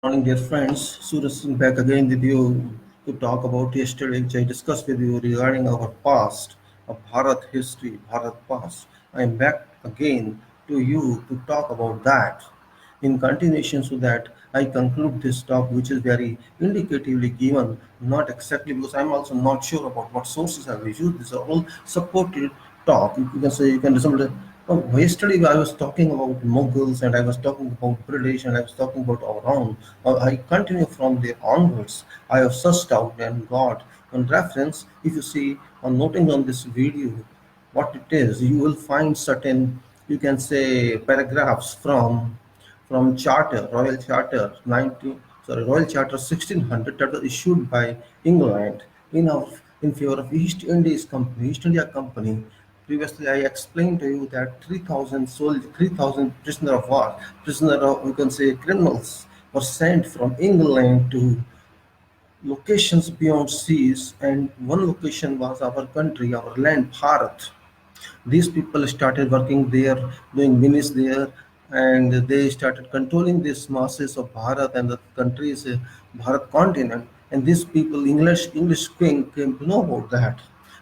Morning, dear friends. Suraj Singh back again with you to talk about yesterday, which I discussed with you regarding our past of Bharat history, Bharat past. I am back again to you to talk about that. In continuation to that, I conclude this talk, which is very indicatively given, not exactly because I'm also not sure about what sources have used. These are all supported talk. You can say you can resemble it. Yesterday I was talking about Mughals and I was talking about British and I was talking about our own. I continue from there onwards. I have searched out and got on reference. If you see on noting on this video what it is, you will find certain, you can say, paragraphs from Charter, Royal Charter Royal Charter 1600 that was issued by England in favor of East India Company. Previously, I explained to you that 3,000 prisoner of war, prisoner of, you can say, criminals were sent from England to locations beyond seas, and one location was our country, our land, Bharat. These people started working there, doing business there, and they started controlling these masses of Bharat and the countries, Bharat continent. And these people, English king came to know about that.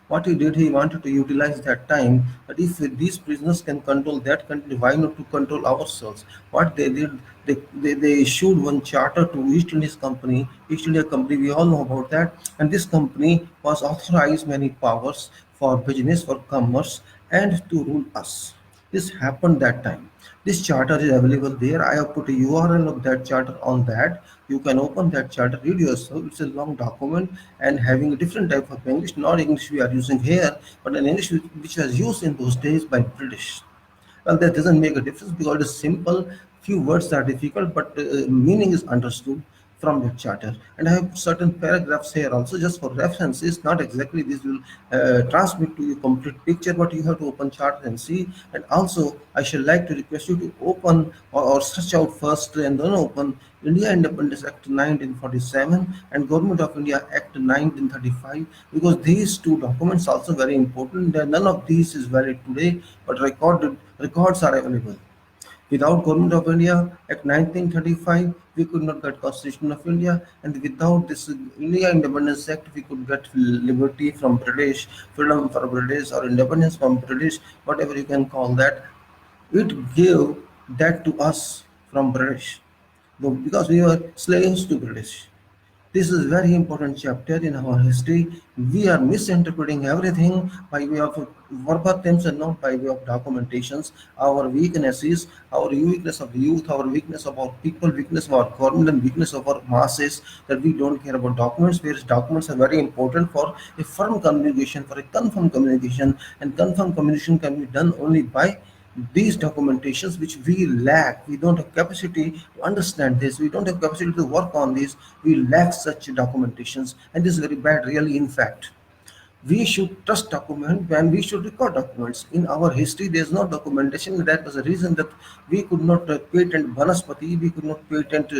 What he did, he wanted to utilize that time. That if these prisoners can control that country, why not to control ourselves? What they did, they issued one charter to East Indies Company. East India Company, we all know about that. And this company was authorized many powers for business, for commerce, and to rule us. This happened that time. This charter is available there. I have put a URL of that charter on that. You can open that charter, read yourself. It's a long document and having a different type of English, not English we are using here, but an English which was used in those days by British. Well, that doesn't make a difference because it is simple. Few words are difficult, but meaning is understood from the charter. And I have certain paragraphs here also just for references. Not exactly this will transmit to you complete picture, but you have to open charter and see. And also, I should like to request you to open or search out first and then open India Independence Act 1947 and Government of India Act 1935, because these two documents are also very important. None of these is valid today, but records are available. Without Government of India Act 1935, we could not get Constitution of India, and without this India Independence Act, we could get liberty from British, freedom from British, or independence from British, whatever you can call that. It gave that to us from British, though, because we were slaves to British. This is a very important chapter in our history. We are misinterpreting everything by way of verbatims and not by way of documentations. Our weaknesses, our weakness of youth, our weakness of our people, weakness of our government, and weakness of our masses, that we don't care about documents, whereas documents are very important for a firm communication, for a confirmed communication, and confirmed communication can be done only by these documentations which we lack. We don't have capacity to understand this, we don't have capacity to work on this, we lack such documentations, and this is very bad really. In fact, we should trust document when we should record documents. In our history there's no documentation. That was the reason that we could not patent vanaspati, we could not patent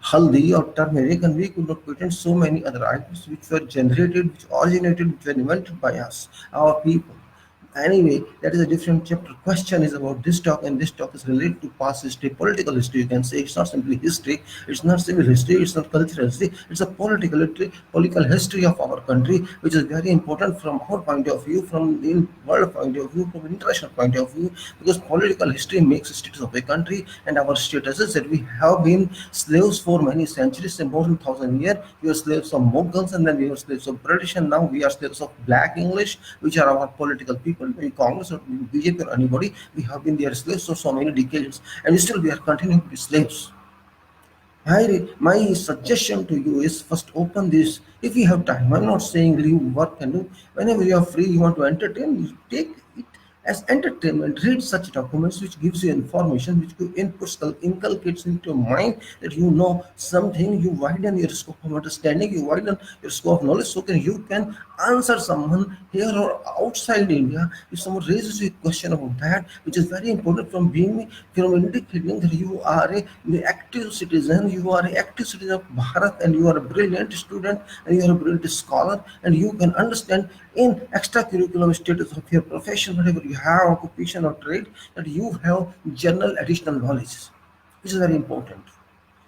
haldi or turmeric, and we could not patent so many other items which were generated, which originated, which were invented by us, our people. Anyway, that is a different chapter. Question is about this talk, and this talk is related to past history, political history. You can say it's not simply history, it's not civil history, it's not cultural history, it's a political history of our country, which is very important from our point of view, from the world point of view, from international point of view, because political history makes the status of a country, and our status is that we have been slaves for many centuries, and more than 1,000 years. We were slaves of Mughals, and then we were slaves of British, and now we are slaves of Black English, which are our political people, maybe Congress or BJP or anybody. We have been their slaves for so many decades, and still we are continuing to be slaves. My suggestion to you is first open this if you have time. I'm not saying leave work and do. Whenever you are free, you want to entertain, you take it as entertainment. Read such documents which gives you information, which inculcates into your mind that you know something. You widen your scope of understanding, you widen your scope of knowledge, so can you can answer someone here or outside India if someone raises a question about that, which is very important from indicating that you are a active citizen, you are an active citizen of Bharat, and you are a brilliant student, and you are a brilliant scholar, and you can understand in extracurricular status of your profession, whatever you have, occupation or trade, that you have general additional knowledge, which is very important.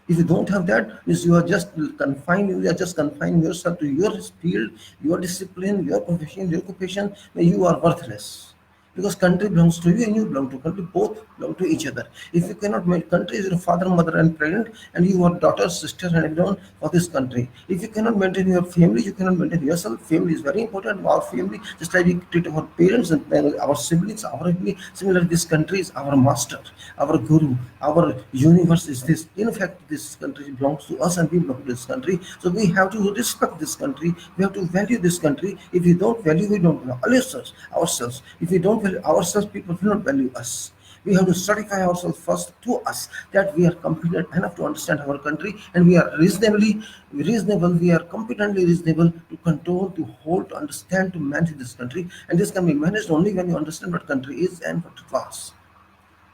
If you don't have that, means you are just confining yourself to your field, your discipline, your profession, your occupation, then you are worthless. Because country belongs to you and you belong to country, both belong to each other. If you cannot make country is your father, mother and parent, and you are daughter, sister and everyone for this country. If you cannot maintain your family, you cannot maintain yourself. Family is very important. Our family, just like we treat our parents and our siblings, our family, similarly this country is our master, our guru, our universe is this. In fact, this country belongs to us and we belong to this country. So we have to respect this country. We have to value this country. If we don't value, we don't value ourselves. If we don't value ourselves, people will not value us. We have to certify ourselves first to us that we are competent enough to understand our country, and we are reasonable, we are competently reasonable to control, to hold, to understand, to manage this country. And this can be managed only when you understand what country is and what it was.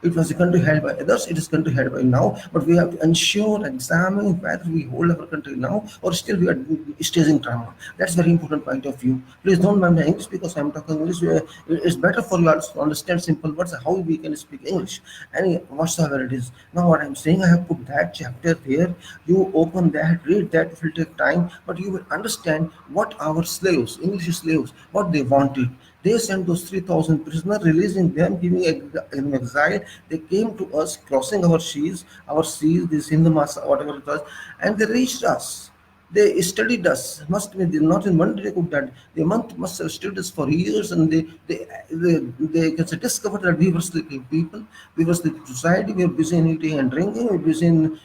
It was a country held by others, it is country held by now, but we have to ensure, examine whether we hold our country now or still we are staging drama. That's very important point of view. Please don't mind my English because I'm talking English. It's better for you also to understand simple words, how we can speak English, any whatsoever it is. Now what I'm saying, I have put that chapter there. You open that, read that, it will take time, but you will understand what our slaves, English slaves, what they wanted. They sent those 3,000 prisoners, releasing them, giving an exile. They came to us, crossing our seas, this Hindu Masa, whatever it was, and they reached us. They studied us. Must be not in one day they could that. They must have studied us for years, and they can say, discovered that we were sleeping people, we were sleeping society, we were busy in eating and drinking, we were busy in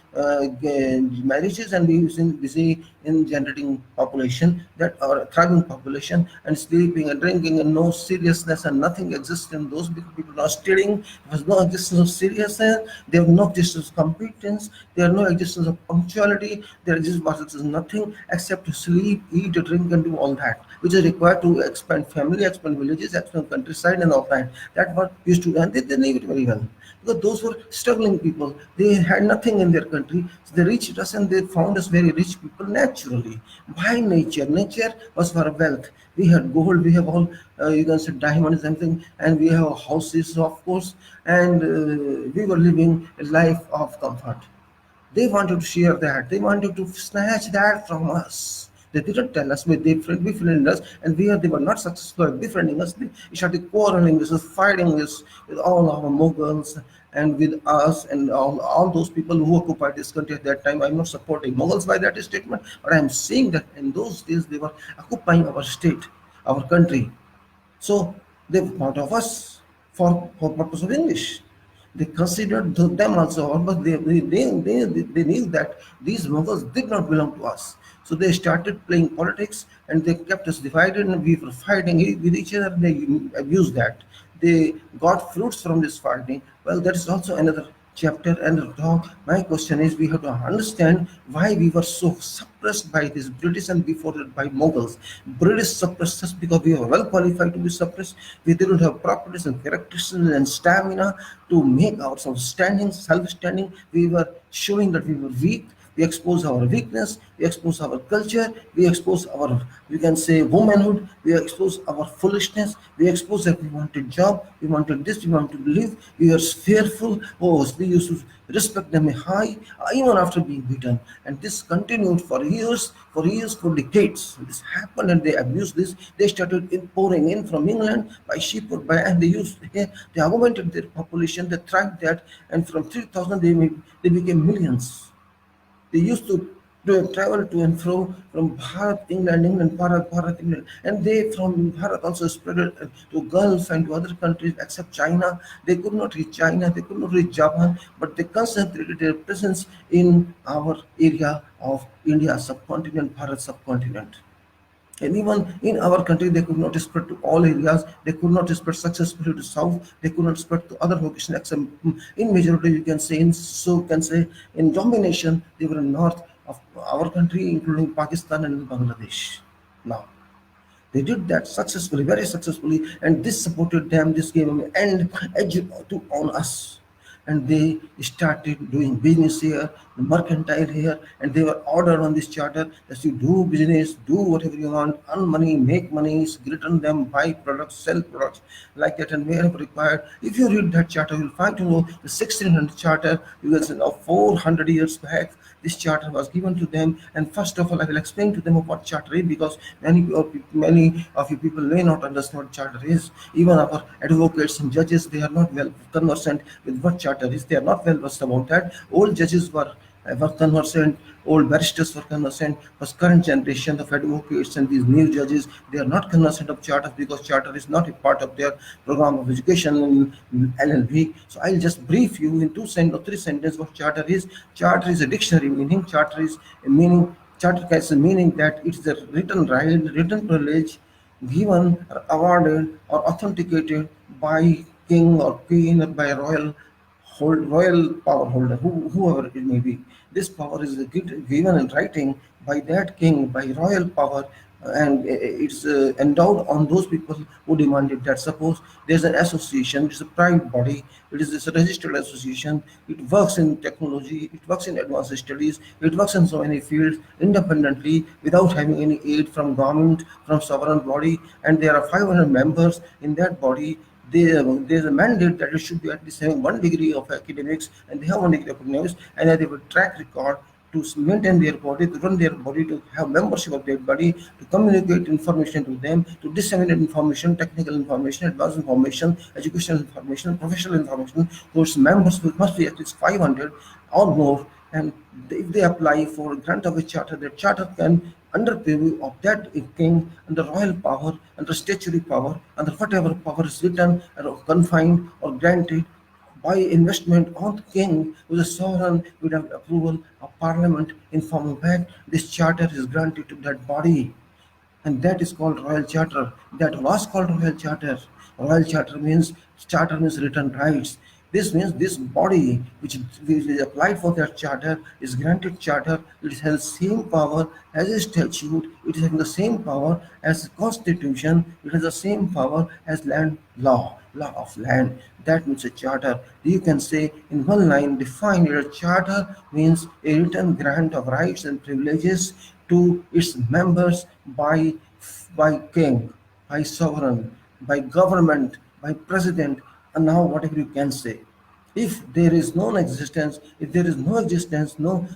marriages, and we were busy in generating population, that our thriving population, and sleeping and drinking, and no seriousness and nothing exists in those people are studying. There was no existence of seriousness, there was no existence of competence, there was no existence of punctuality, there was nothing except to sleep, eat, drink, and do all that, which is required to expand family, expand villages, expand countryside, and all that. That what used to, and they knew it very well. Because those were struggling people, they had nothing in their country, so they reached us and they found us very rich people naturally, by nature. Nature was for wealth. We had gold, we have all, you can say diamonds and things, and we have houses, of course, and we were living a life of comfort. They wanted to share that. They wanted to snatch that from us. They didn't tell us, but they befriended us, and they were not successful at befriending us. They started quarreling this, fighting this with all our Mughals and with us and all those people who occupied this country at that time. I'm not supporting Mughals by that statement, but I'm saying that in those days they were occupying our state, our country. So they thought of us for purpose of English. They considered them also, but they knew that these Mughals did not belong to us. So they started playing politics and they kept us divided, and we were fighting with each other. They abused that. They got fruits from this fighting. Well, that is also another chapter and talk. My question is, we have to understand why we were so suppressed by this British and before that by Mughals. British suppressed us because we were well qualified to be suppressed. We didn't have properties and characteristics and stamina to make ourselves standing, self-standing. We were showing that we were weak. We expose our weakness, we expose our culture, we expose our, we can say, womanhood, we expose our foolishness, we expose that we wanted job, we wanted this, we wanted to live, we were fearful. Oh, we used to respect them high even after being beaten. And this continued for years, for decades. This happened and they abused this. They started pouring in from England by ship or by, and they augmented their population, they thrived that, and from 3,000 they became millions. They used to travel to and fro from Bharat, England, Bharat, England, and they from Bharat also spread it to Gulf and to other countries except China. They could not reach China, they could not reach Japan, but they concentrated their presence in our area of India subcontinent, Bharat subcontinent. And even in our country, they could not spread to all areas. They could not spread successfully to south. They could not spread to other locations. Except in majority, you can say in domination, they were in north of our country, including Pakistan and Bangladesh. Now, they did that successfully, very successfully, and this supported them. This gave them an edge to on us, and they started doing business here, mercantile here, and they were ordered on this charter that you do business, do whatever you want, earn money, make money, return them, buy products, sell products, like that, and wherever required. If you read that charter, you'll find the 1600 charter, you will see now 400 years back, This charter was given to them, and first of all, I will explain to them what charter is, because many of you people may not understand what charter is. Even our advocates and judges, they are not well conversant with what charter is. They are not well versed about that. Old judges were conversant, old barristers were conversant, but current generation of advocates and these new judges, they are not conversant of charter, because charter is not a part of their program of education in LLB. So I'll just brief you in or three sentences what charter is. Charter is a dictionary meaning. Charter is a meaning. Charter has a meaning that it is a written right, written privilege given, awarded, or authenticated by king or queen, or by royal power holder, whoever it may be. This power is given in writing by that king, by royal power, and it's endowed on those people who demanded that. Suppose there's an association, it's a private body, it is a registered association, it works in technology, it works in advanced studies, it works in so many fields independently without having any aid from government, from sovereign body, and there are 500 members in that body. There's a mandate that it should be at least having 1 degree of academics, and they have 1 degree of academics, and they have a track record to maintain their body, to run their body, to have membership of their body, to communicate information to them, to disseminate information, technical information, advanced information, educational information, professional information. Those members must be at least 500 or more, and if they apply for grant of a charter, the charter can, under preview of that king, under royal power, under statutory power, under whatever power is written or confined or granted by investment on the king, with a sovereign without approval of parliament in form of act, this charter is granted to that body, and that is called royal charter. That was called royal charter. Royal charter means written rights. This means this body which is applied for that charter is granted charter. It has the same power as a statute. It has the same power as the constitution. It has the same power as land law of land. That means a charter. You can say in one line, define a charter means a written grant of rights and privileges to its members by king, by sovereign, by government, by president, and now whatever you can say. If there is no existence, if there is no existence, no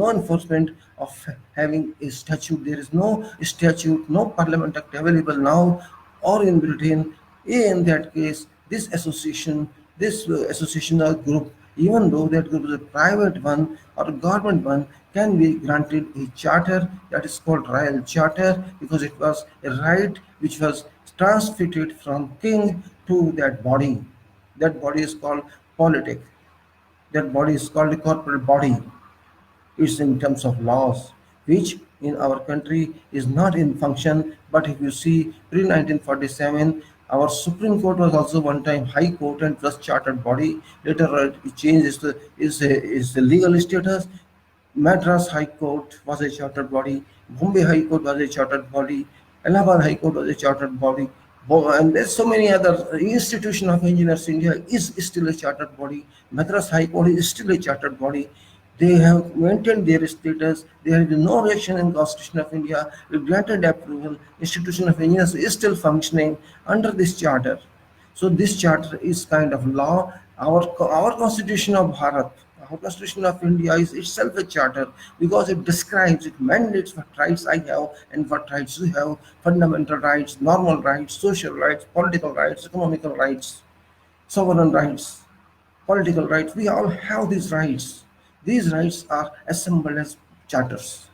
enforcement of having a statute, there is no statute, no parliament act available now or in Britain. In that case, this association or group, even though that group is a private one or a government one, can be granted a charter that is called royal charter, because it was a right which was transmitted from king to that body. That body is called politic. That body is called a corporate body. It's in terms of laws, which in our country is not in function. But if you see pre 1947, our Supreme Court was also one time High Court and plus chartered body. Later it changed is the legal status. Madras High Court was a chartered body. Bombay High Court was a chartered body. Allahabad High Court was a chartered body. And there's so many other. Institution of Engineers India is still a chartered body. Madras High Court is still a chartered body. They have maintained their status. There is no reaction in Constitution of India. We granted approval. Institution of Engineers is still functioning under this charter. So this charter is kind of law. Our Constitution of Bharat, our Constitution of India is itself a charter, because it describes, it mandates what rights I have and what rights you have: fundamental rights, normal rights, social rights, political rights, economical rights, sovereign rights, political rights. We all have these rights. These rights are assembled as charters.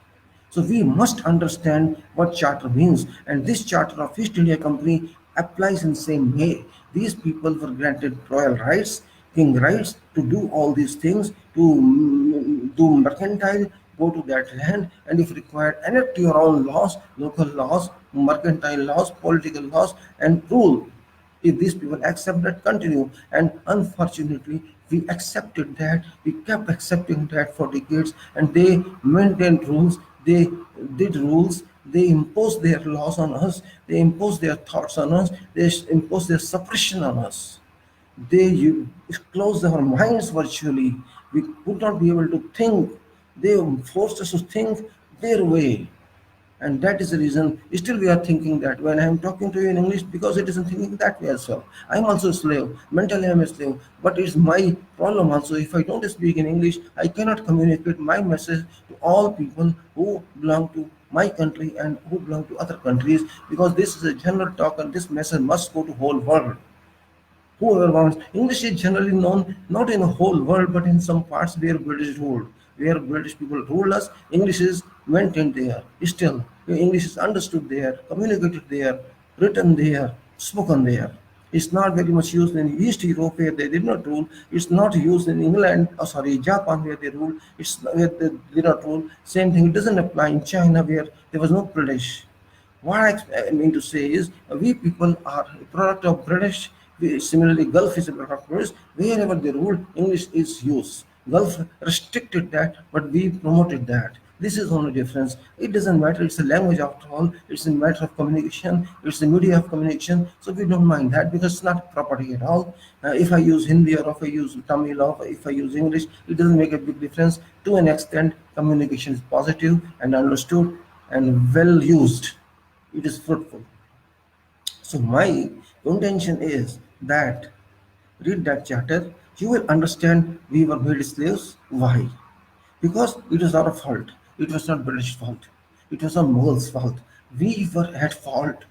So we must understand what charter means, and this charter of East India Company applies in same way. These people were granted royal rights, king rights to do all these things, to do mercantile, go to that land, and if required, enact your own laws, local laws, mercantile laws, political laws, and rule. If these people accept that, continue. And unfortunately, we accepted that, we kept accepting that for decades, and they maintained rules, they did rules, they imposed their laws on us, they imposed their thoughts on us, they imposed their suppression on us. They closed our minds virtually. We could not be able to think. They forced us to think their way. And that is the reason still we are thinking that when I am talking to you in English, because it isn't thinking that way as well. I am also a slave, mentally I am a slave, but it's my problem also. If I don't speak in English, I cannot communicate my message to all people who belong to my country and who belong to other countries, because this is a general talk and this message must go to whole world. Whoever wants. English is generally known not in the whole world, but in some parts where British ruled, where British people ruled us. English is maintained there. Still, English is understood there, communicated there, written there, spoken there. It's not very much used in East Europe where they did not rule. It's not used in England, sorry, Japan where they rule. It's where they did not rule. Same thing. It doesn't apply in China where there was no British. What I mean to say is, we people are a product of British. Similarly, Gulf is a product of British. Wherever they rule, English is used. Gulf restricted that, but we promoted that. This is the only difference. It doesn't matter. It's a language after all. It's a matter of communication. It's a media of communication. So we don't mind that because it's not property at all. If I use Hindi or if I use Tamil or if I use English, it doesn't make a big difference. To an extent, communication is positive and understood and well used. It is fruitful. So my contention is that read that chapter, you will understand we were made slaves. Why? Because it was our fault. It was not British fault. It was our Mughals fault. We were at fault.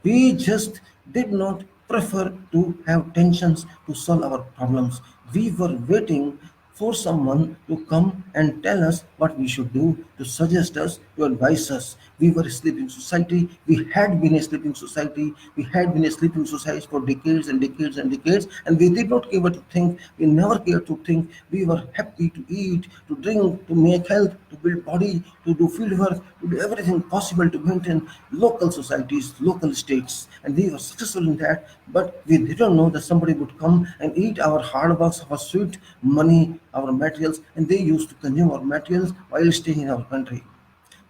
We just did not prefer to have tensions to solve our problems. We were waiting for someone to come and tell us what we should do, to suggest us, to advise us. We were a sleeping society. We had been a sleeping society. We had been a sleeping society for decades and decades and decades, and we did not care to think. We never cared to think. We were happy to eat, to drink, to make health, to build body, to do field work, to do everything possible to maintain local societies, local states, and we were successful in that. But we didn't know that somebody would come and eat our hard works, our sweet money, our materials, and they used to consume our materials while staying in our country.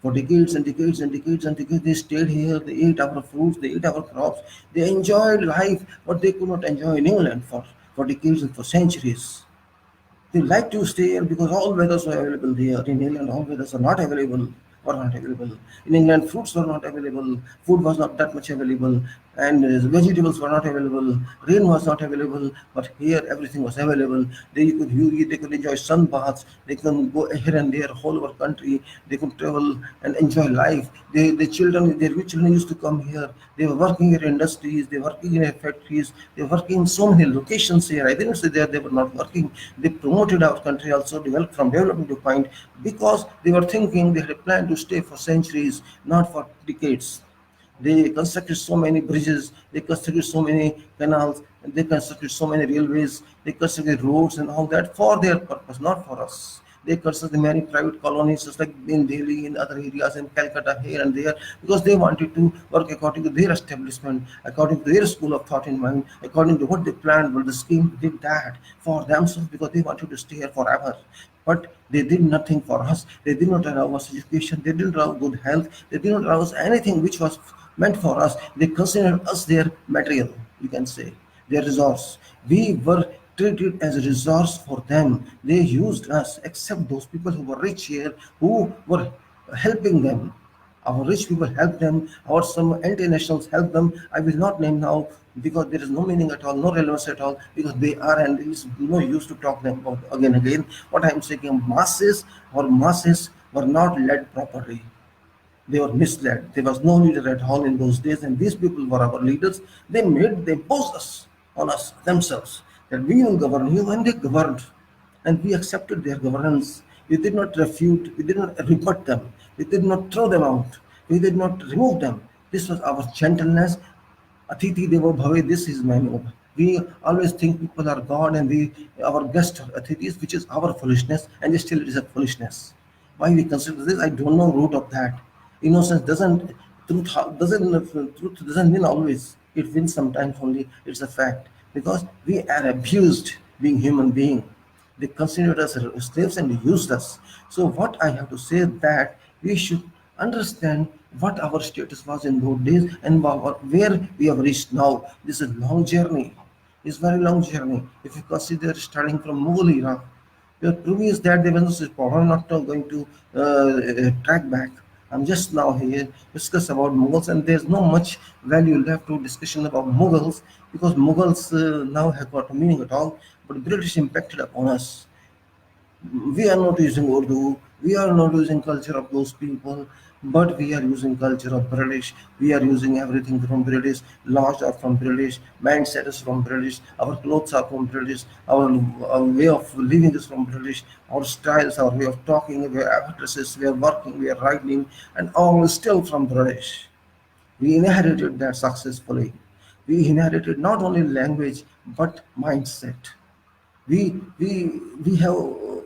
For decades and decades and decades and decades, they stayed here, they ate our fruits, they ate our crops, they enjoyed life, what they could not enjoy in England for decades and for centuries. They like to stay here because all weathers were available there. In England, all weathers are not available. Were not available. In England, fruits were not available. Food was not that much available, and vegetables were not available. Rain was not available. But here, everything was available. They could enjoy sun baths. They can go here and there, whole over country. They could travel and enjoy life. Their rich children used to come here. They were working in industries. They were working in factories. They were working in so many locations here. I didn't say they were not working. They promoted our country also, developed from development to point, because they were thinking they had a plan to stay for centuries, not for decades. They constructed so many bridges, they constructed so many canals, and they constructed so many railways, they constructed roads and all that for their purpose, not for us. They constructed many private colonies, just like in Delhi, in other areas, in Calcutta, here and there, because they wanted to work according to their establishment, according to their school of thought in mind, according to what they planned. But the scheme did that for themselves because they wanted to stay here forever. But they did nothing for us. They did not allow us education. They didn't allow good health. They did not allow us anything which was meant for us. They considered us their material, you can say, their resource. We were treated as a resource for them. They used us, except those people who were rich here, who were helping them. Our rich people helped them, our some anti-nationals helped them. I will not name now because there is no meaning at all, no relevance at all, because they are, and it is no use to talk them about again. What I am saying, masses were not led properly. They were misled. There was no leader at all in those days, and these people were our leaders. They imposed us on us themselves that we will govern you, and they governed, and we accepted their governance. We did not refute, we did not rebut them, we did not throw them out, we did not remove them. This was our gentleness. Atiti Devo Bhave, this is my move. We always think people are God and our guests are Athitis, which is our foolishness, and still it is a foolishness. Why we consider this, I don't know root of that. Innocence truth doesn't win always. It wins sometimes only. It's a fact. Because we are abused being human being. They considered us slaves and used us. So what I have to say is that we should understand what our status was in those days and where we have reached now. This is a long journey. It's a very long journey. If you consider starting from Mughal era, the proof is that there was no problem, not going to track back. I'm just now here discuss about Mughals, and there's no much value left to discussion about Mughals because Mughals now have got a meaning at all. But British impacted upon us. We are not using Urdu, we are not using culture of those people, but we are using culture of British. We are using everything from British. Laws are from British. Mindset is from British. Our clothes are from British. Our way of living is from British. Our styles, our way of talking, our addresses, we are working, we are writing, and all is still from British. We inherited that successfully. We inherited not only language but mindset. We have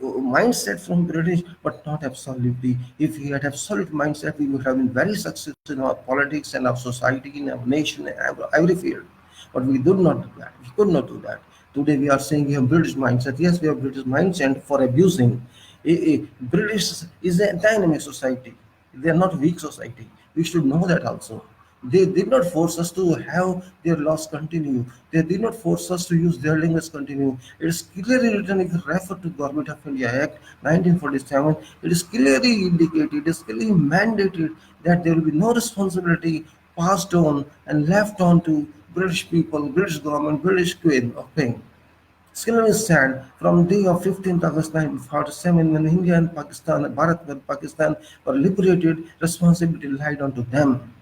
mindset from British, but not absolutely. If we had absolute mindset, we would have been very successful in our politics and our society, in our nation, in every field. But we did not do that. We could not do that. Today we are saying we have British mindset. Yes, we have British mindset for abusing. British is a dynamic society. They are not weak society. We should know that also. They did not force us to have their laws continue. They did not force us to use their language continue. It is clearly written, if you refer to Government of India Act 1947, it is clearly indicated, it is clearly mandated that there will be no responsibility passed on and left on to British people, British government, British Queen of paying. Skinner is sad from day of 15th August 1947 when India and Pakistan, Bharat and Pakistan were liberated, responsibility lied onto them.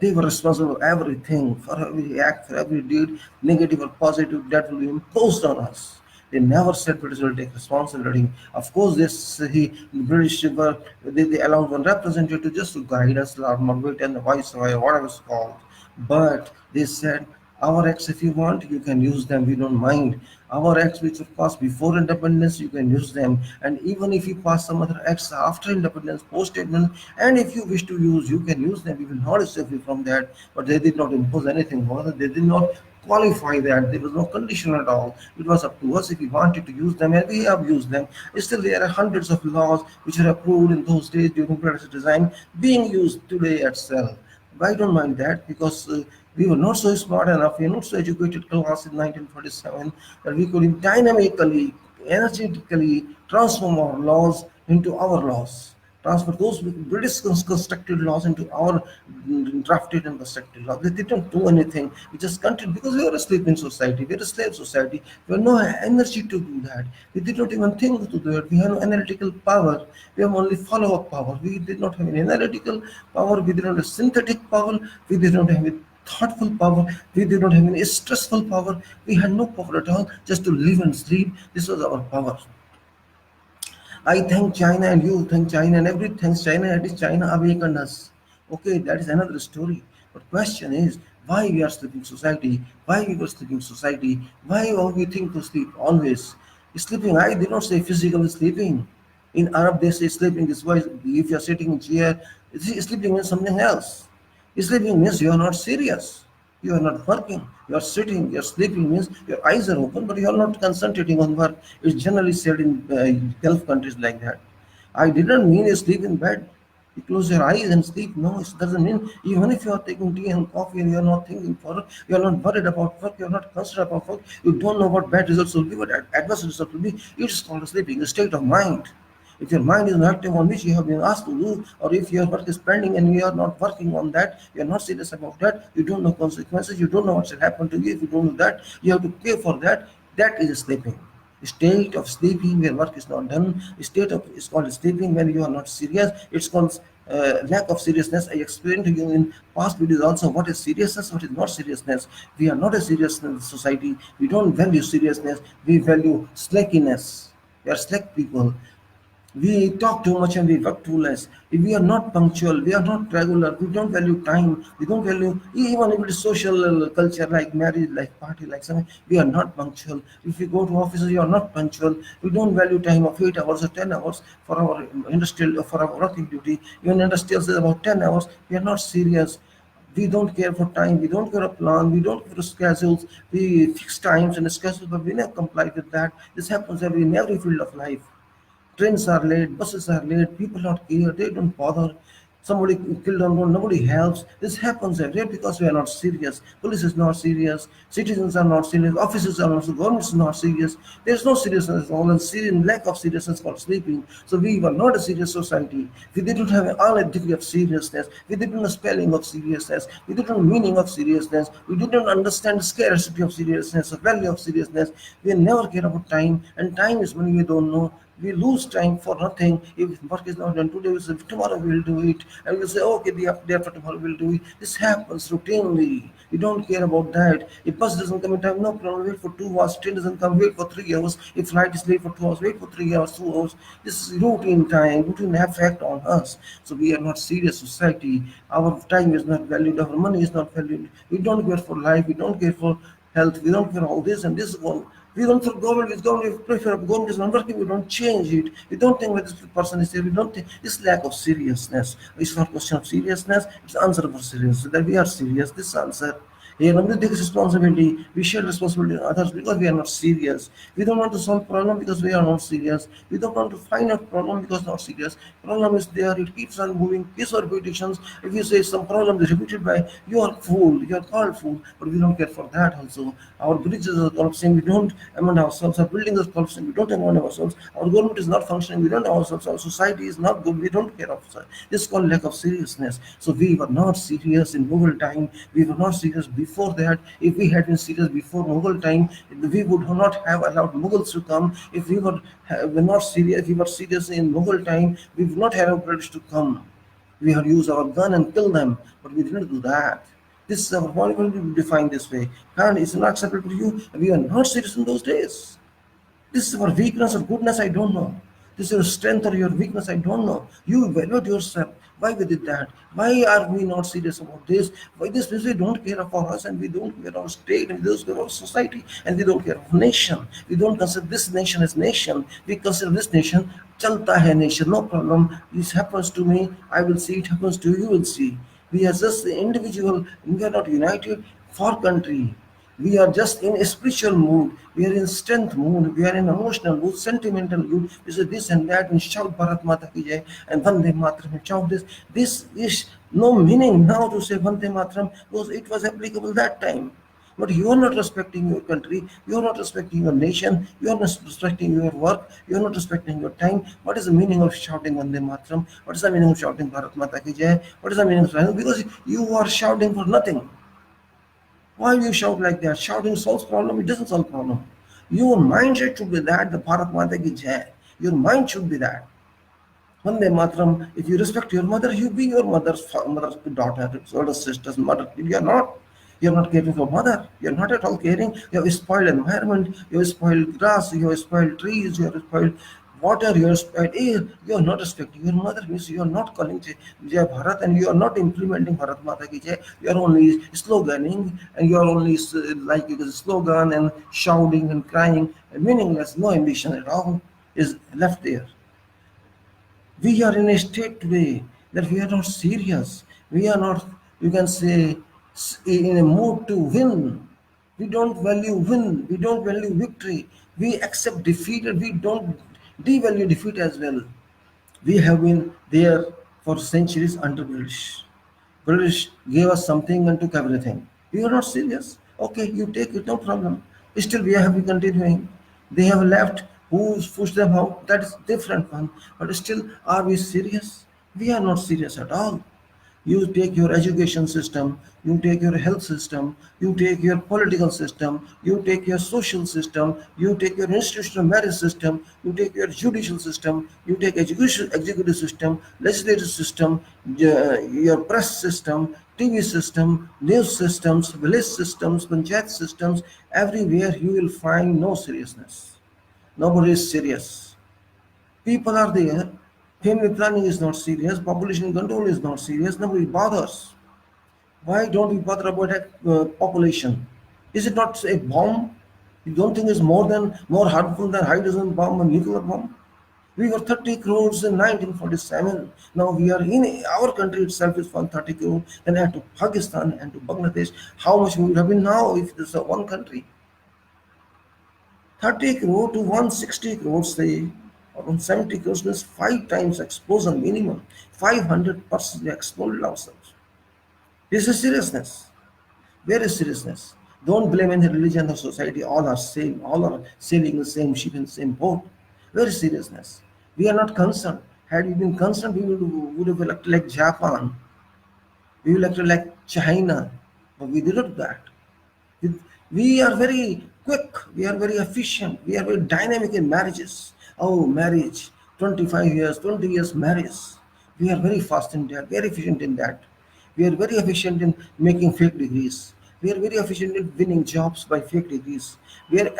They were responsible for everything, for every act, for every deed, negative or positive, that will be imposed on us. They never said British will take responsibility. Of course, the British were they allowed one representative just to guide us, Lord Margaret and the Viceroy, or whatever it's called. But they said, our acts, if you want, you can use them. We don't mind. Our acts which were passed before independence, you can use them. And even if you pass some other acts after independence, post independence, and if you wish to use, you can use them. We will not stop you from that. But they did not impose anything further. They did not qualify that. There was no condition at all. It was up to us if we wanted to use them, and we have used them. Still, there are hundreds of laws which were approved in those days during British design being used today at Cell. I don't mind that because we were not so smart enough, we were not so educated class in 1947 that we could dynamically, energetically transform our laws into our laws. Transfer those British constructed laws into our drafted and constructed laws. They didn't do anything. We just continued because we were a sleeping society. We were a slave society. We had no energy to do that. We did not even think to do it. We had no analytical power. We have only follow-up power. We did not have any analytical power. We did not have synthetic power. We did not have any thoughtful power. We did not have any stressful power. We had no power at all. Just to live and sleep. This was our power. I thank China and you thank China and everybody thanks China. It is China awakened us. Okay, that is another story. But question is why we are sleeping society? Why we were sleeping society? Why are we think to sleep always? Sleeping, I did not say physical sleeping. In Arab they say sleeping is why if you are sitting in chair, sleeping is something else. Sleeping means you are not serious. You are not working. You are sitting. You are sleeping means your eyes are open, but you are not concentrating on work. It's generally said in Gulf countries like that. I didn't mean you sleep in bed. You close your eyes and sleep. No, it doesn't mean even if you are taking tea and coffee and you are not thinking for it, you are not worried about work, you are not concerned about work, you don't know what bad results will be, what adverse results will be. It's called sleeping, a state of mind. If your mind is not active on which you have been asked to do, or if your work is pending and you are not working on that, you are not serious about that, you don't know consequences, you don't know what will happen to you if you don't know that, you have to pay for that. That is sleeping. State of sleeping where work is not done. State of is called sleeping when you are not serious. It's called lack of seriousness. I explained to you in past videos also what is seriousness, what is not seriousness. We are not a serious society. We don't value seriousness. We value slackiness. We are slack people. We talk too much and we work too less. If we are not punctual, we are not regular, we don't value time, we don't value even if it is social culture like marriage, like party, like something, we are not punctual. If we go to offices, you are not punctual. We don't value time of 8 hours or 10 hours for our industrial for our working duty. Even industrial says about 10 hours, we are not serious. We don't care for time, we don't care a plan, we don't care for schedules, we fix times and schedules, but we never comply with that. This happens in every field of life. Trains are late, buses are late, people not care, they don't bother. Somebody killed on road, nobody helps. This happens everywhere because we are not serious. Police is not serious. Citizens are not serious. Officers are not serious. Government is not serious. There is no seriousness. All and lack of seriousness called sleeping. So we were not a serious society. We didn't have all a degree of seriousness. We didn't know spelling of seriousness. We didn't know meaning of seriousness. We didn't understand the scarcity of seriousness, the value of seriousness. We never care about time, and time is money we don't know. We lose time for nothing. If work is not done today, we say tomorrow we'll do it, and we'll say okay, day after tomorrow we'll do it. This happens routinely. We don't care about that. If bus doesn't come in time, no problem. Wait for 2 hours. Train doesn't come, wait for 3 hours. If flight is late for 2 hours, wait for 3 hours, 2 hours. This is routine time, routine effect on us. So we are not serious society. Our time is not valued. Our money is not valued. We don't care for life. We don't care for health. We don't care all this and this one. We don't for government, with government, we prefer government is not working, we don't change it. We don't think whether this person is here, we don't think this lack of seriousness. It's not question of seriousness, it's answer for seriousness. So that we are serious, this answer. Here, nobody takes responsibility. We share responsibility on others because we are not serious. We don't want to solve problem because we are not serious. We don't want to find out problem because not serious. Problem is there, it keeps on moving. Case or repetitions. If you say some problem is repeated by you are fool, you are called fool, but we don't care for that also. Our bridges are collapsing, we don't amend ourselves. Our buildings are collapsing, we don't amend ourselves. Our government is not functioning, we don't know ourselves. Our society is not good, we don't care of us. This is called lack of seriousness. So we were not serious in Mughal time. We were not serious before that. If we had been serious before Mughal time, we would not have allowed Mughals to come. If were not serious, if we were serious in Mughal time, we would not have British to come. We had used our gun and killed them, but we didn't do that. This is our vulnerability to define this way. And it's not acceptable to you. We are not serious in those days. This is our weakness or goodness, I don't know. This is your strength or your weakness, I don't know. You evaluate yourself. Why we did that? Why are we not serious about this? Why this means we don't care for us and we don't care our state and we don't care our society and we don't care of nation. We don't consider this nation as nation. We consider this nation chalta hai nation, no problem. This happens to me, I will see, it happens to you, you will see. We are just the individual, we are not united for country. We are just in a spiritual mood. We are in strength mood. We are in emotional mood, sentimental mood. We say this and that and shout Bharat Mata ki jai and Vande Mataram and shout this. This is no meaning now to say Vande Mataram because it was applicable that time. But you are not respecting your country, you are not respecting your nation, you are not respecting your work, you are not respecting your time. What is the meaning of shouting Vande Mataram? What is the meaning of shouting Bharat Mata ki jai? What is the meaning of shouting? Because you are shouting for nothing. Why you shout like that? Shouting solves problem, it doesn't solve problem. Your mindset should be that the Bharat Mata ki jai. Your mind should be that. Vande Mataram, if you respect your mother, you be your mother's daughter, older sister's mother. You are not. You are not caring for mother. You are not at all caring. You have spoiled environment. You have spoiled grass. You have spoiled trees. You have spoiled water. You have spoiled air. You are not respecting your mother. Means you are not calling Jai Bharat and you are not implementing Bharat Mata ki Jai. You are only sloganing and you are only like a slogan and shouting and crying. And meaningless. No ambition at all is left there. We are in a state today that we are not serious. We are not, you can say, in a mood to win. We don't value win. We don't value victory. We accept defeat and we don't devalue defeat as well. We have been there for centuries under British. British gave us something and took everything. We are not serious. Okay, you take it, no problem. Still, we have been continuing. They have left. Who pushed them out? That is different one. But still, are we serious? We are not serious at all. You take your education system, you take your health system, you take your political system, you take your social system, you take your institutional marriage system, you take your judicial system, you take education, executive system, legislative system, your press system, TV system, news systems, village systems, panchayat systems, everywhere you will find no seriousness. Nobody is serious. People are there. Family planning is not serious. Population control is not serious. Nobody bothers. Why don't we bother about population? Is it not a bomb? You don't think it's more harmful than hydrogen bomb and nuclear bomb? We were 30 crores in 1947. Now we are in our country itself is 130 crores. Then add to Pakistan and to Bangladesh. How much we would have been now if this is one country? 30 crore to 160 crores, say, Around 70 questions, 5 times explosion minimum, 500% we exploded ourselves. This is seriousness. Where is seriousness? Don't blame any religion or society. All are same. All are sailing the same ship in the same boat. Where is seriousness? We are not concerned. Had we been concerned, would have elected like Japan. We elected like China. But we didn't do that. We are very quick, we are very efficient, we are very dynamic in marriages. Oh, marriage, 25 years, 20 years marriage. We are very fast in that, very efficient in that. We are very efficient in making fake degrees. We are very efficient in winning jobs by fake degrees. We are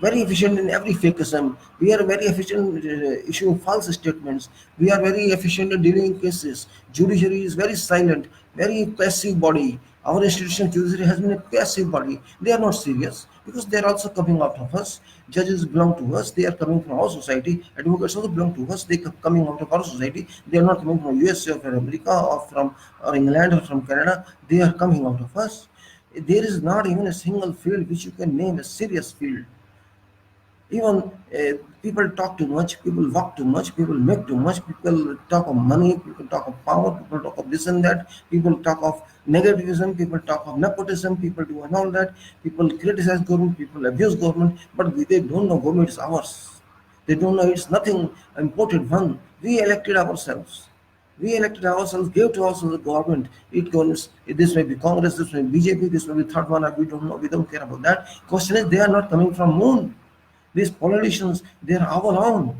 very efficient in every fakeism. We are very efficient in issuing false statements. We are very efficient in dealing in cases. Judiciary is very silent, very passive body. Our institution judiciary has been a passive body. They are not serious because they are also coming out of us. Judges belong to us. They are coming from our society. Advocates also belong to us. They are coming out of our society. They are not coming from USA or from America or England or from Canada. They are coming out of us. There is not even a single field which you can name a serious field. Even people talk too much, people walk too much, people make too much, people talk of money, people talk of power, people talk of this and that, people talk of negativism, people talk of nepotism, people do and all that, people criticize government, people abuse government, but they don't know government is ours. They don't know it's nothing imported one. We elected ourselves. We elected ourselves, gave to ourselves the government. It goes, this may be Congress, this may be BJP, this may be third one, we don't know, we don't care about that. Question is, they are not coming from moon. These politicians, they are our own,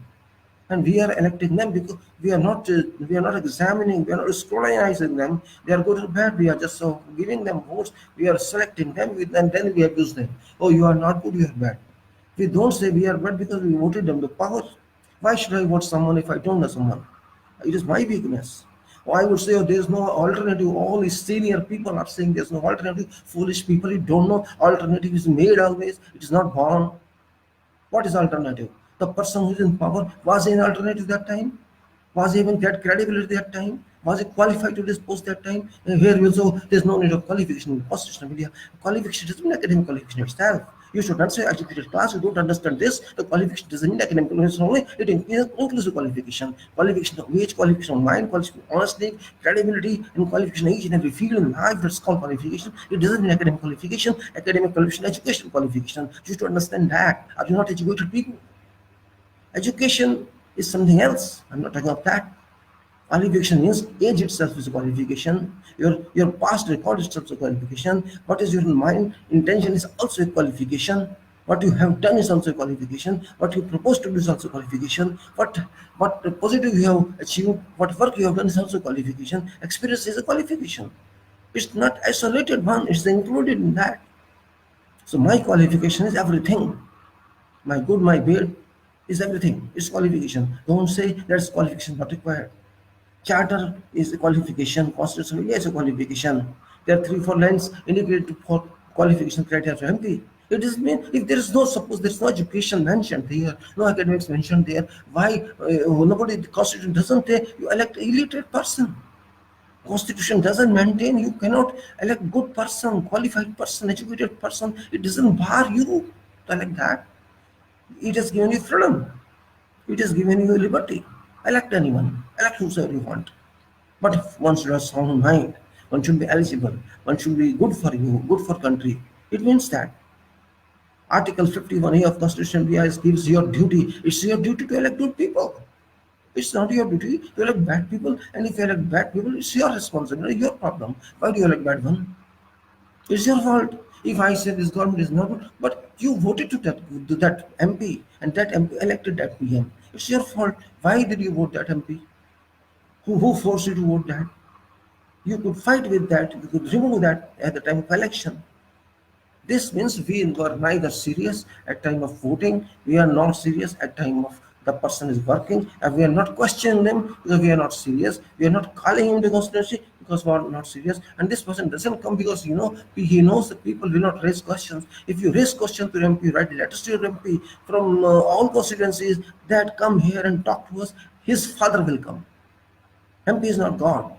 and we are electing them because we are not examining, we are not scrutinizing them. They are good or bad. We are just giving them votes. We are selecting them, and then we abuse them. Oh, you are not good, you are bad. We don't say we are bad because we voted them to power. Why should I vote someone if I don't know someone? It is my weakness. Or I would say, oh, there is no alternative. All these senior people are saying there's no alternative. Foolish people, you don't know. Alternative is made always. It is not born. What is alternative? The person who is in power, was he an alternative that time? Was he even that credible at that time? Was he qualified to this post that time? And here also, there's no need of qualification in constitutional media. Qualification doesn't mean academic qualification itself. You should not say educated class, you don't understand this. The qualification doesn't mean academic qualification only, it includes the qualification. Qualification of age, qualification of mind, qualification of honesty, credibility, and qualification in each and every field in life, that's called qualification. It doesn't mean academic qualification, educational qualification. You should understand that. Are you not educated people? Education is something else. I'm not talking about that. Qualification means age itself is a qualification. Your past record itself is a qualification. What is your mind intention is also a qualification. What you have done is also a qualification. What you propose to do is also a qualification. What positive you have achieved, what work you have done is also a qualification. Experience is a qualification. It's not isolated one, it's included in that. So my qualification is everything. My good, my bad is everything. It's qualification. Don't say that's qualification not required. Charter is a qualification. Constitution is a qualification. There are 3-4 lines indicated for qualification criteria for MP. It doesn't mean if there is no, suppose there is no education mentioned there, no academics mentioned there, why nobody, the Constitution doesn't say you elect an illiterate person. Constitution doesn't maintain, you cannot elect good person, qualified person, educated person. It doesn't bar you to elect that. It has given you freedom. It has given you liberty. Elect anyone. Elect whosoever you want. But if one should have sound mind, one should be eligible, one should be good for you, good for country. It means that Article 51A of Constitution of India gives your duty. It's your duty to elect good people. It's not your duty to elect bad people. And if you elect bad people, it's your responsibility, your problem. Why do you elect bad one? It's your fault. If I say this government is not good, but you voted to that MP, and that MP elected that PM. It's your fault. Why did you vote that MP? Who forced you to vote that? You could fight with that. You could remove that at the time of election. This means we were neither serious at time of voting, we are not serious at time of the person is working, and we are not questioning them because we are not serious. We are not calling him to constituency because we are not serious. And this person doesn't come because he knows that people will not raise questions. If you raise questions to your MP, write letters to your MP from all constituencies that come here and talk to us, his father will come. MP is not God.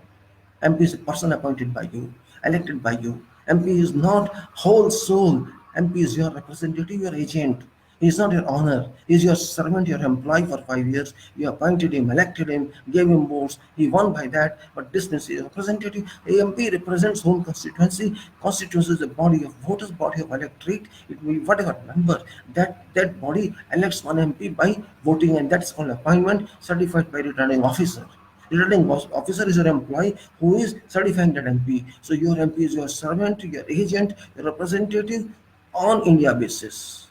MP is a person appointed by you, elected by you. MP is not whole soul. MP is your representative, your agent. He is not your honor. He is your servant, your employee for 5 years. You appointed him, elected him, gave him votes. He won by that. But this means he is representative. AMP represents whole constituency. Constituency is a body of voters, body of electorate. It will be whatever number. That body elects one MP by voting, and that's called appointment certified by returning officer. Returning officer is your employee who is certifying that MP. So your MP is your servant, your agent, your representative on India basis.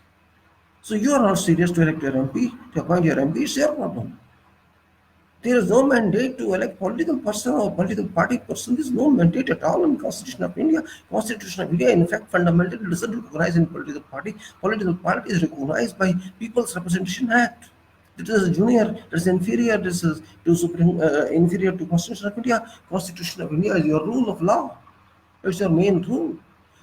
So you are not serious to elect your MP, to appoint your MP, it's your problem. There is no mandate to elect political person or political party person. There is no mandate at all in Constitution of India. Constitution of India, in fact, fundamentally doesn't recognize any political party. Political party is recognized by People's Representation Act. This is junior, this is inferior, this is inferior to Constitution of India. Constitution of India is your rule of law. It's your main rule.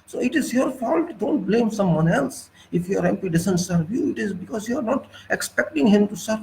So it is your fault. Don't blame someone else. If your MP doesn't serve you, it is because you are not expecting him to serve.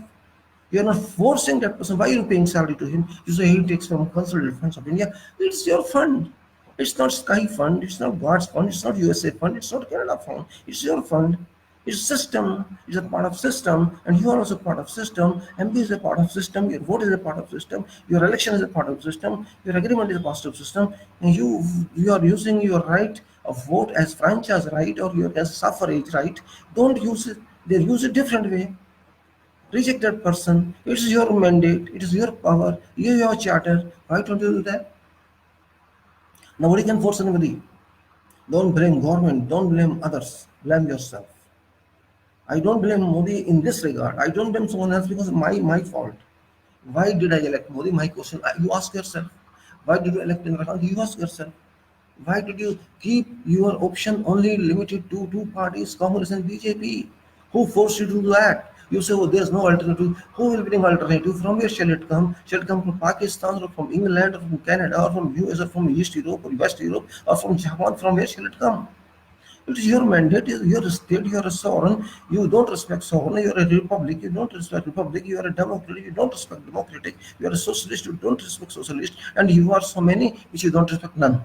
You are not forcing that person. Why are you paying salary to him? You say he takes from consolidated funds of India. It's your fund. It's not Sky Fund. It's not God's fund. It's not USA fund. It's not Canada fund. It's your fund. It's system. It's a part of system, and you are also part of system. MP is a part of system. Your vote is a part of system. Your election is a part of system. Your agreement is a part of system. And you are using your right of vote as franchise right or your as suffrage right. Don't use it. They use it different way. Reject that person. It is your mandate. It is your power. You have your charter. Why don't you do that? Nobody can force anybody. Don't blame government. Don't blame others. Blame yourself. I don't blame Modi in this regard. I don't blame someone else because my fault. Why did I elect Modi? My question. You ask yourself. Why did you elect Indira Gandhi? You ask yourself. Why did you keep your option only limited to two parties, Congress and BJP? Who forced you to do that? You say, oh, there's no alternative. Who will bring alternative? From where shall it come? Shall it come from Pakistan or from England or from Canada or from US or from East Europe or West Europe or from Japan? From where shall it come? It is your mandate, you're a state, you're a sovereign, you don't respect sovereign, you're a republic, you don't respect republic, you are a democratic, you don't respect democratic, you are a socialist, you don't respect socialist, and you are so many which you don't respect none.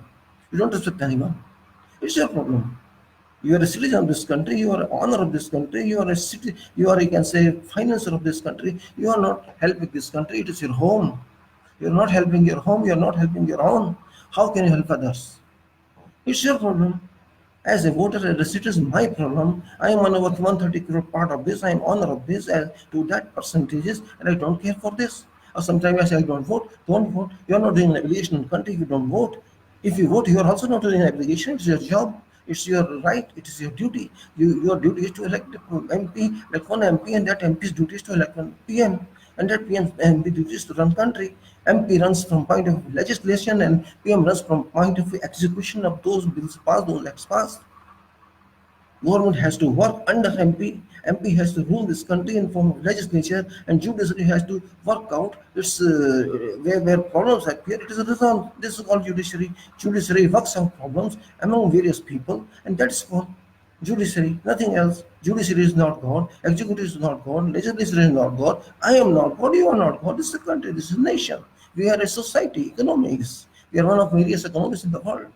You don't respect anyone. It's your problem. You are a citizen of this country, you are an honor of this country, you are a city, you are, you can say, financer of this country, you are not helping this country, it is your home. You're not helping your home, you're not helping your own. How can you help others? It's your problem. As a voter, as a citizen, my problem. I am on about 130 crore part of this. I am honor of this to that percentages, and I don't care for this. Or sometimes I say I don't vote. Don't vote. You are not doing an obligation in the country if you don't vote. If you vote, you are also not doing an obligation. It's your job. It's your right. It is your duty. Your duty is to elect MP, like one MP, and that MP's duty is to elect one PM. And that PM MP duty is to run country. MP runs from point of legislation, and PM runs from point of execution of those bills passed, those acts passed. Government has to work under MP. MP has to rule this country in form of legislature, and judiciary has to work out its where problems appear. It is resolved. This is called judiciary. Judiciary works out problems among various people, and that is called judiciary. Nothing else. Judiciary is not God. Executive is not God. Legislature is not God. I am not God. You are not God. This is a country. This is a nation. We are a society. Economics. We are one of various economies in the world.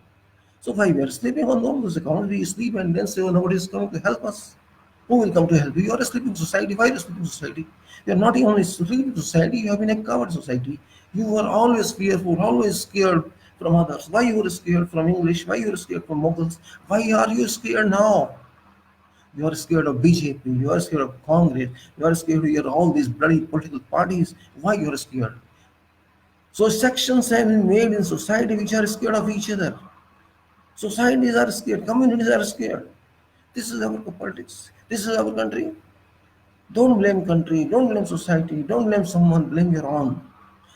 So why we are sleeping on those accounts, we sleep and then say, oh, nobody is coming to help us. Who will come to help you? You are a sleeping society. Why are you a sleeping society? You are not even a sleeping society, you have been a coward society. You are always fearful, always scared from others. Why you are scared from English? Why you are scared from Mughals? Why are you scared now? You are scared of BJP, you are scared of Congress, you are scared of all these bloody political parties. Why you are scared? So sections have been made in society which are scared of each other. Societies are scared, communities are scared. This is our politics. This is our country. Don't blame country, don't blame society, don't blame someone, blame your own.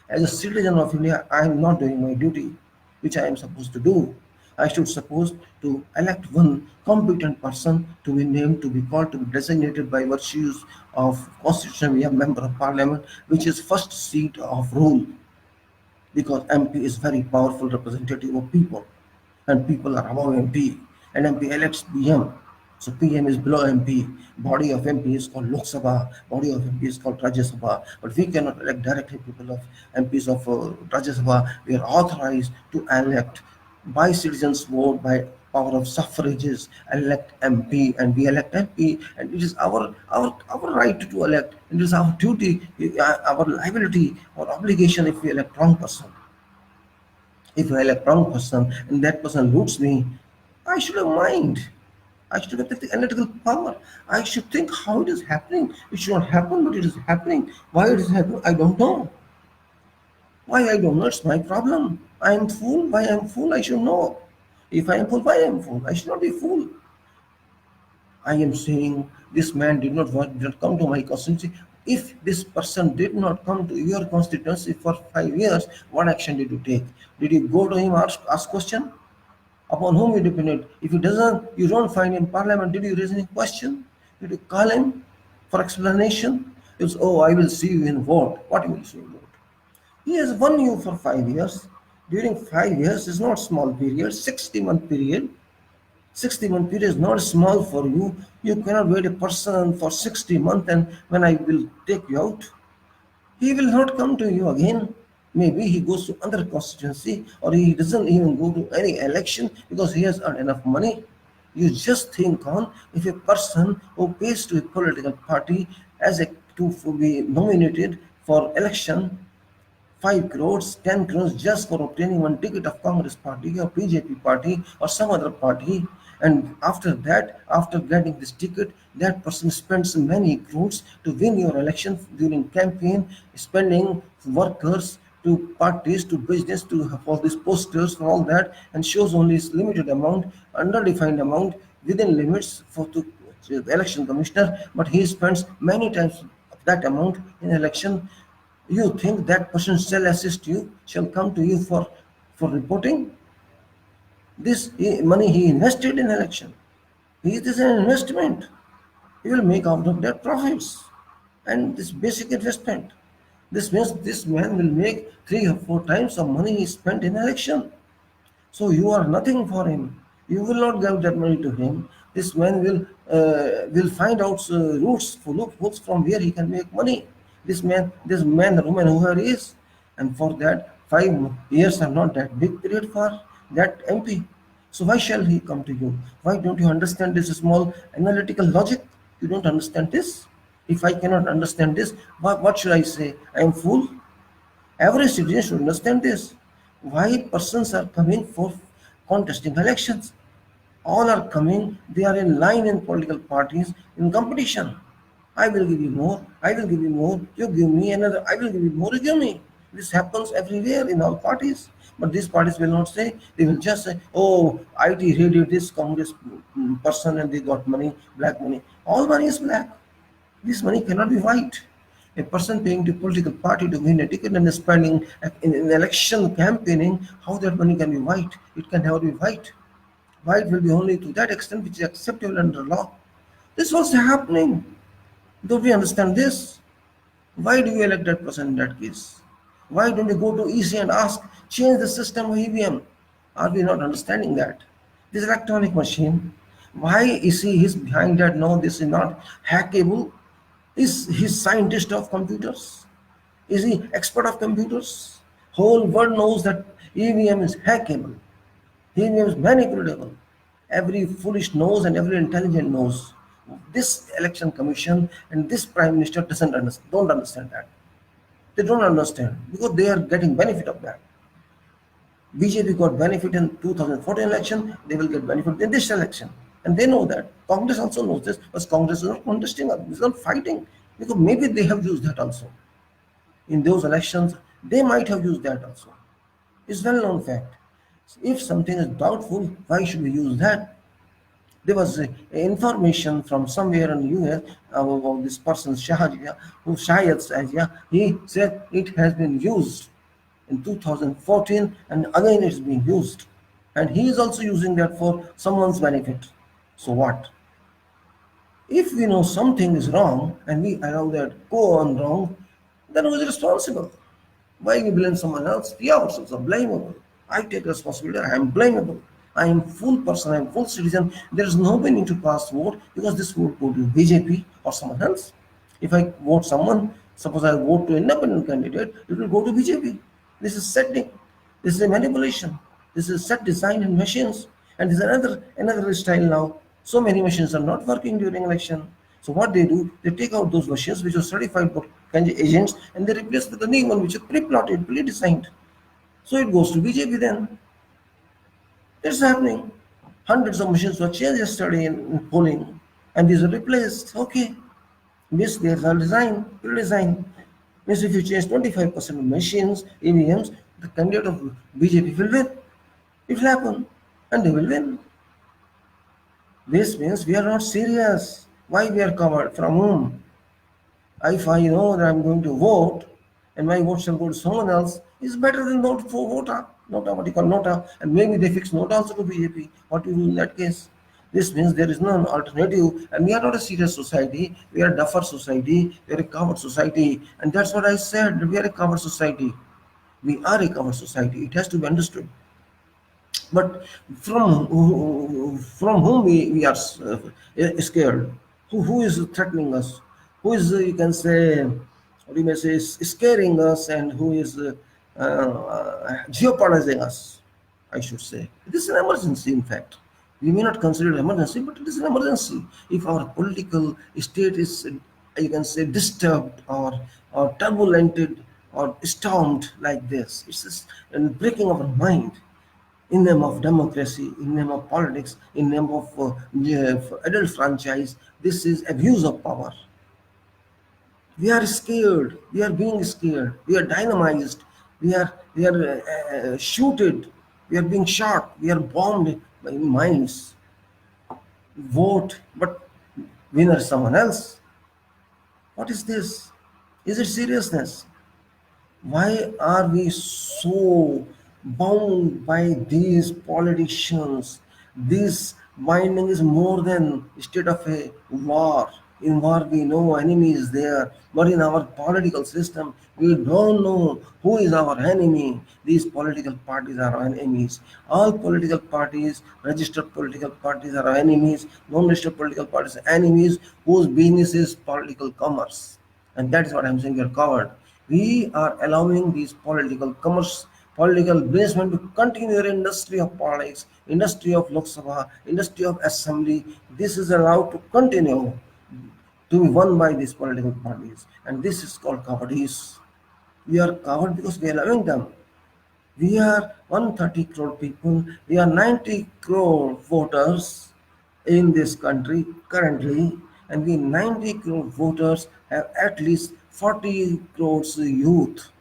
As a citizen of India, I am not doing my duty, which I am supposed to do. I should suppose to elect one competent person to be named, to be called, to be designated by virtues of constitution. We have member of parliament, which is first seat of rule, because MP is very powerful representative of people, and people are above MP, and MP elects PM. So PM is below MP. Body of MP is called Lok Sabha. Body of MP is called Rajya Sabha. But we cannot elect directly people of MPs of Rajya Sabha. We are authorized to elect by citizens' vote, by power of suffrages, elect MP, and we elect MP, and it is our right to elect. It is our duty, our liability or obligation if we elect wrong person. If I elect wrong person and that person loots me, I should have mind. I should have the analytical power. I should think how it is happening. It should not happen, but it is happening. Why it is happening, I don't know. Why I don't know, it's my problem. I am fool. Why I am fool, I should know. If I am fool, why I am fool? I should not be fool. I am saying this man did not come to my constituency. If this person did not come to your constituency for 5 years, what action did you take? Did you go to him ask question? Upon whom you depended? If he doesn't, you don't find in parliament, did you raise any question? Did you call him for explanation? It was, oh, I will see you in vote. What you will see in vote? He has won you for 5 years. During 5 years is not small period, 60-month period. 60-month period is not small for you. You cannot wait a person for 60 months and when I will take you out, he will not come to you again. Maybe he goes to other constituency or he doesn't even go to any election because he has earned enough money. You just think on if a person who pays to a political party as a to be nominated for election 5 crores, 10 crores just for obtaining one ticket of Congress party or BJP party or some other party. And after that, after getting this ticket, that person spends many crores to win your election during campaign, spending workers to parties, to business, to for these posters, for all that, and shows only this limited amount, underdefined amount, within limits for the election commissioner, but he spends many times that amount in election. You think that person shall assist you, shall come to you for reporting? This money he invested in election. It is an investment. He will make out of that profits. And this basic investment. This means this man will make 3 or 4 times of money he spent in election. So you are nothing for him. You will not give that money to him. This man will find out routes for loopholes from where he can make money. This man, the woman, whoever he is, and for that 5 years are not that big period for that MP. So why shall he come to you? Why don't you understand this small analytical logic? You don't understand this. If I cannot understand this, what should I say? I am fool. Every citizen should understand this. Why persons are coming for contesting elections? All are coming, they are in line in political parties in competition. I will give you more, I will give you more, you give me another, I will give you more, you give me. This happens everywhere in all parties. But these parties will not say, they will just say, oh, IT raided this Congress person and they got money, black money. All money is black. This money cannot be white. A person paying to political party to win a ticket and spending in election campaigning, how that money can be white? It can never be white. White will be only to that extent which is acceptable under law. This was happening. Don't we understand this? Why do you elect that person in that case? Why don't you go to EC and ask, change the system of EVM? Are we not understanding that? This electronic machine, why EC is behind that? No, this is not hackable. Is he scientist of computers? Is he expert of computers? Whole world knows that EVM is hackable. EVM is manipulable. Every foolish knows and every intelligent knows. This election commission and this prime minister don't understand that. They don't understand because they are getting benefit of that. BJP got benefit in 2014 election, they will get benefit in this election. And they know that. Congress also knows this, but Congress is not contesting, is not fighting, because maybe they have used that also. In those elections, they might have used that also. It's well-known fact. If something is doubtful, why should we use that? There was information from somewhere in the US about this person, Shahid Shahid, he said it has been used in 2014 and again it's being used. And he is also using that for someone's benefit. So what? If we know something is wrong and we allow that go on wrong, then who is responsible? Why we blame someone else? We ourselves are blamable. I take responsibility, I am blamable. I am full person, I am full citizen. There is no need to cast vote because this vote go to BJP or someone else. If I vote someone, suppose I vote to independent candidate, it will go to BJP. This is setting. This is a manipulation. This is set design in machines. And there's another style now. So many machines are not working during election. So what they do, they take out those machines which are certified for agents and they replace with the new one which is pre-plotted, pre-designed. So it goes to BJP then. It's happening. Hundreds of machines were changed yesterday in polling, and these were replaced. Okay, yes, there's a design, pre-design. Means if you change 25% of machines, EVMs, the candidate of BJP will win. It will happen, and they will win. This means we are not serious. Why we are covered? From whom? If I know that I'm going to vote and my vote shall go to someone else, it's better than vote for Nota, what you call Nota, and maybe they fix Nota also to BJP. What do you do in that case? This means there is no alternative, and we are not a serious society. We are a duffer society. We are a coward society, and that's what I said. We are a coward society. We are a coward society. It has to be understood. But from whom we are scared? Who is threatening us? Who is, you can say, what you may say, is scaring us, and who is jeopardizing us, I should say. It is an emergency, in fact. We may not consider it emergency, but it is an emergency. If our political state is, you can say, disturbed or turbulented or stormed like this, it's just breaking our mind in name of democracy, in name of politics, in name of adult franchise. This is abuse of power. We are scared. We are being scared. We are dynamized. We are shooted. We are being shot. We are bombed by mines. Vote, but winner someone else. What is this? Is it seriousness? Why are we so bound by these politicians? This binding is more than state of a war. In war, we know enemy is there, but in our political system, we don't know who is our enemy. These political parties are our enemies. All political parties, registered political parties are our enemies. Non-registered political parties are enemies whose business is political commerce. And that is what I'm saying, we are covered. We are allowing these political commerce, political businessmen to continue their industry of politics, industry of Lok Sabha, industry of assembly. This is allowed to continue to be won by these political parties. And this is called cowardice. We are covered because we are allowing them. We are 130 crore people. We are 90 crore voters in this country currently, and we 90 crore voters have at least 40 crores youth.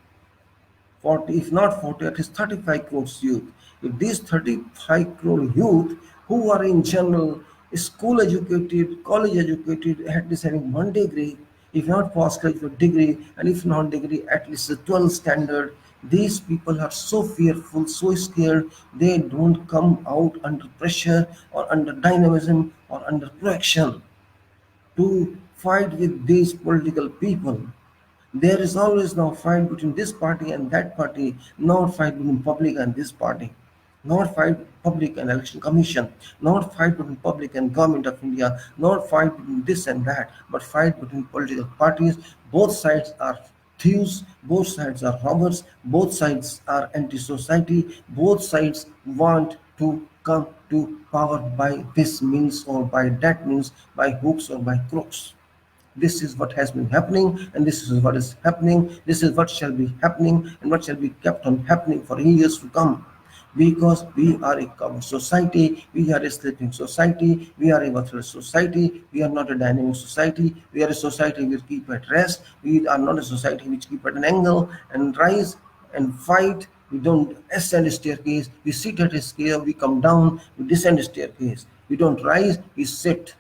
40, if not 40, at least 35 crores youth. If these 35 crore youth who are in general school educated, college educated, at least having one degree, if not postgraduate degree, and if not degree, at least a 12 standard, these people are so fearful, so scared, they don't come out under pressure or under dynamism or under proaction to fight with these political people. There is always now fight between this party and that party, not fight between public and this party, not fight public and election commission, not fight between public and government of India, not fight between this and that, but fight between political parties. Both sides are thieves, both sides are robbers, both sides are anti-society, both sides want to come to power by this means or by that means, by hooks or by crooks. This is what has been happening, and this is what is happening. This is what shall be happening, and what shall be kept on happening for years to come. Because we are a common society, we are a sleeping society, we are a worthless society, we are not a dynamic society, we are a society which keep at rest, we are not a society which keep at an angle and rise and fight. We don't ascend a staircase, we sit at a scale, we come down, we descend a staircase. We don't rise, we sit.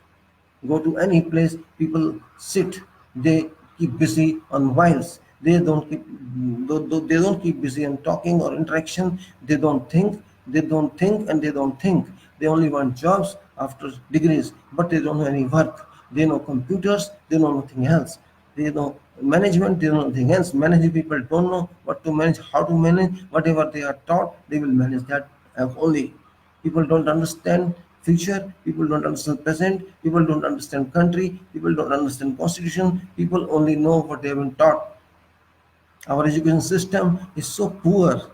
Go to any place, people sit, they keep busy on mobiles. They don't keep busy on talking or interaction. They don't think and they don't think. They only want jobs after degrees, but they don't know any work. They know computers, they know nothing else. They know management, they know nothing else. Managing people don't know what to manage, how to manage. Whatever they are taught, they will manage that only. People don't understand future, people don't understand present, people don't understand country, people don't understand constitution, people only know what they have been taught. Our education system is so poor,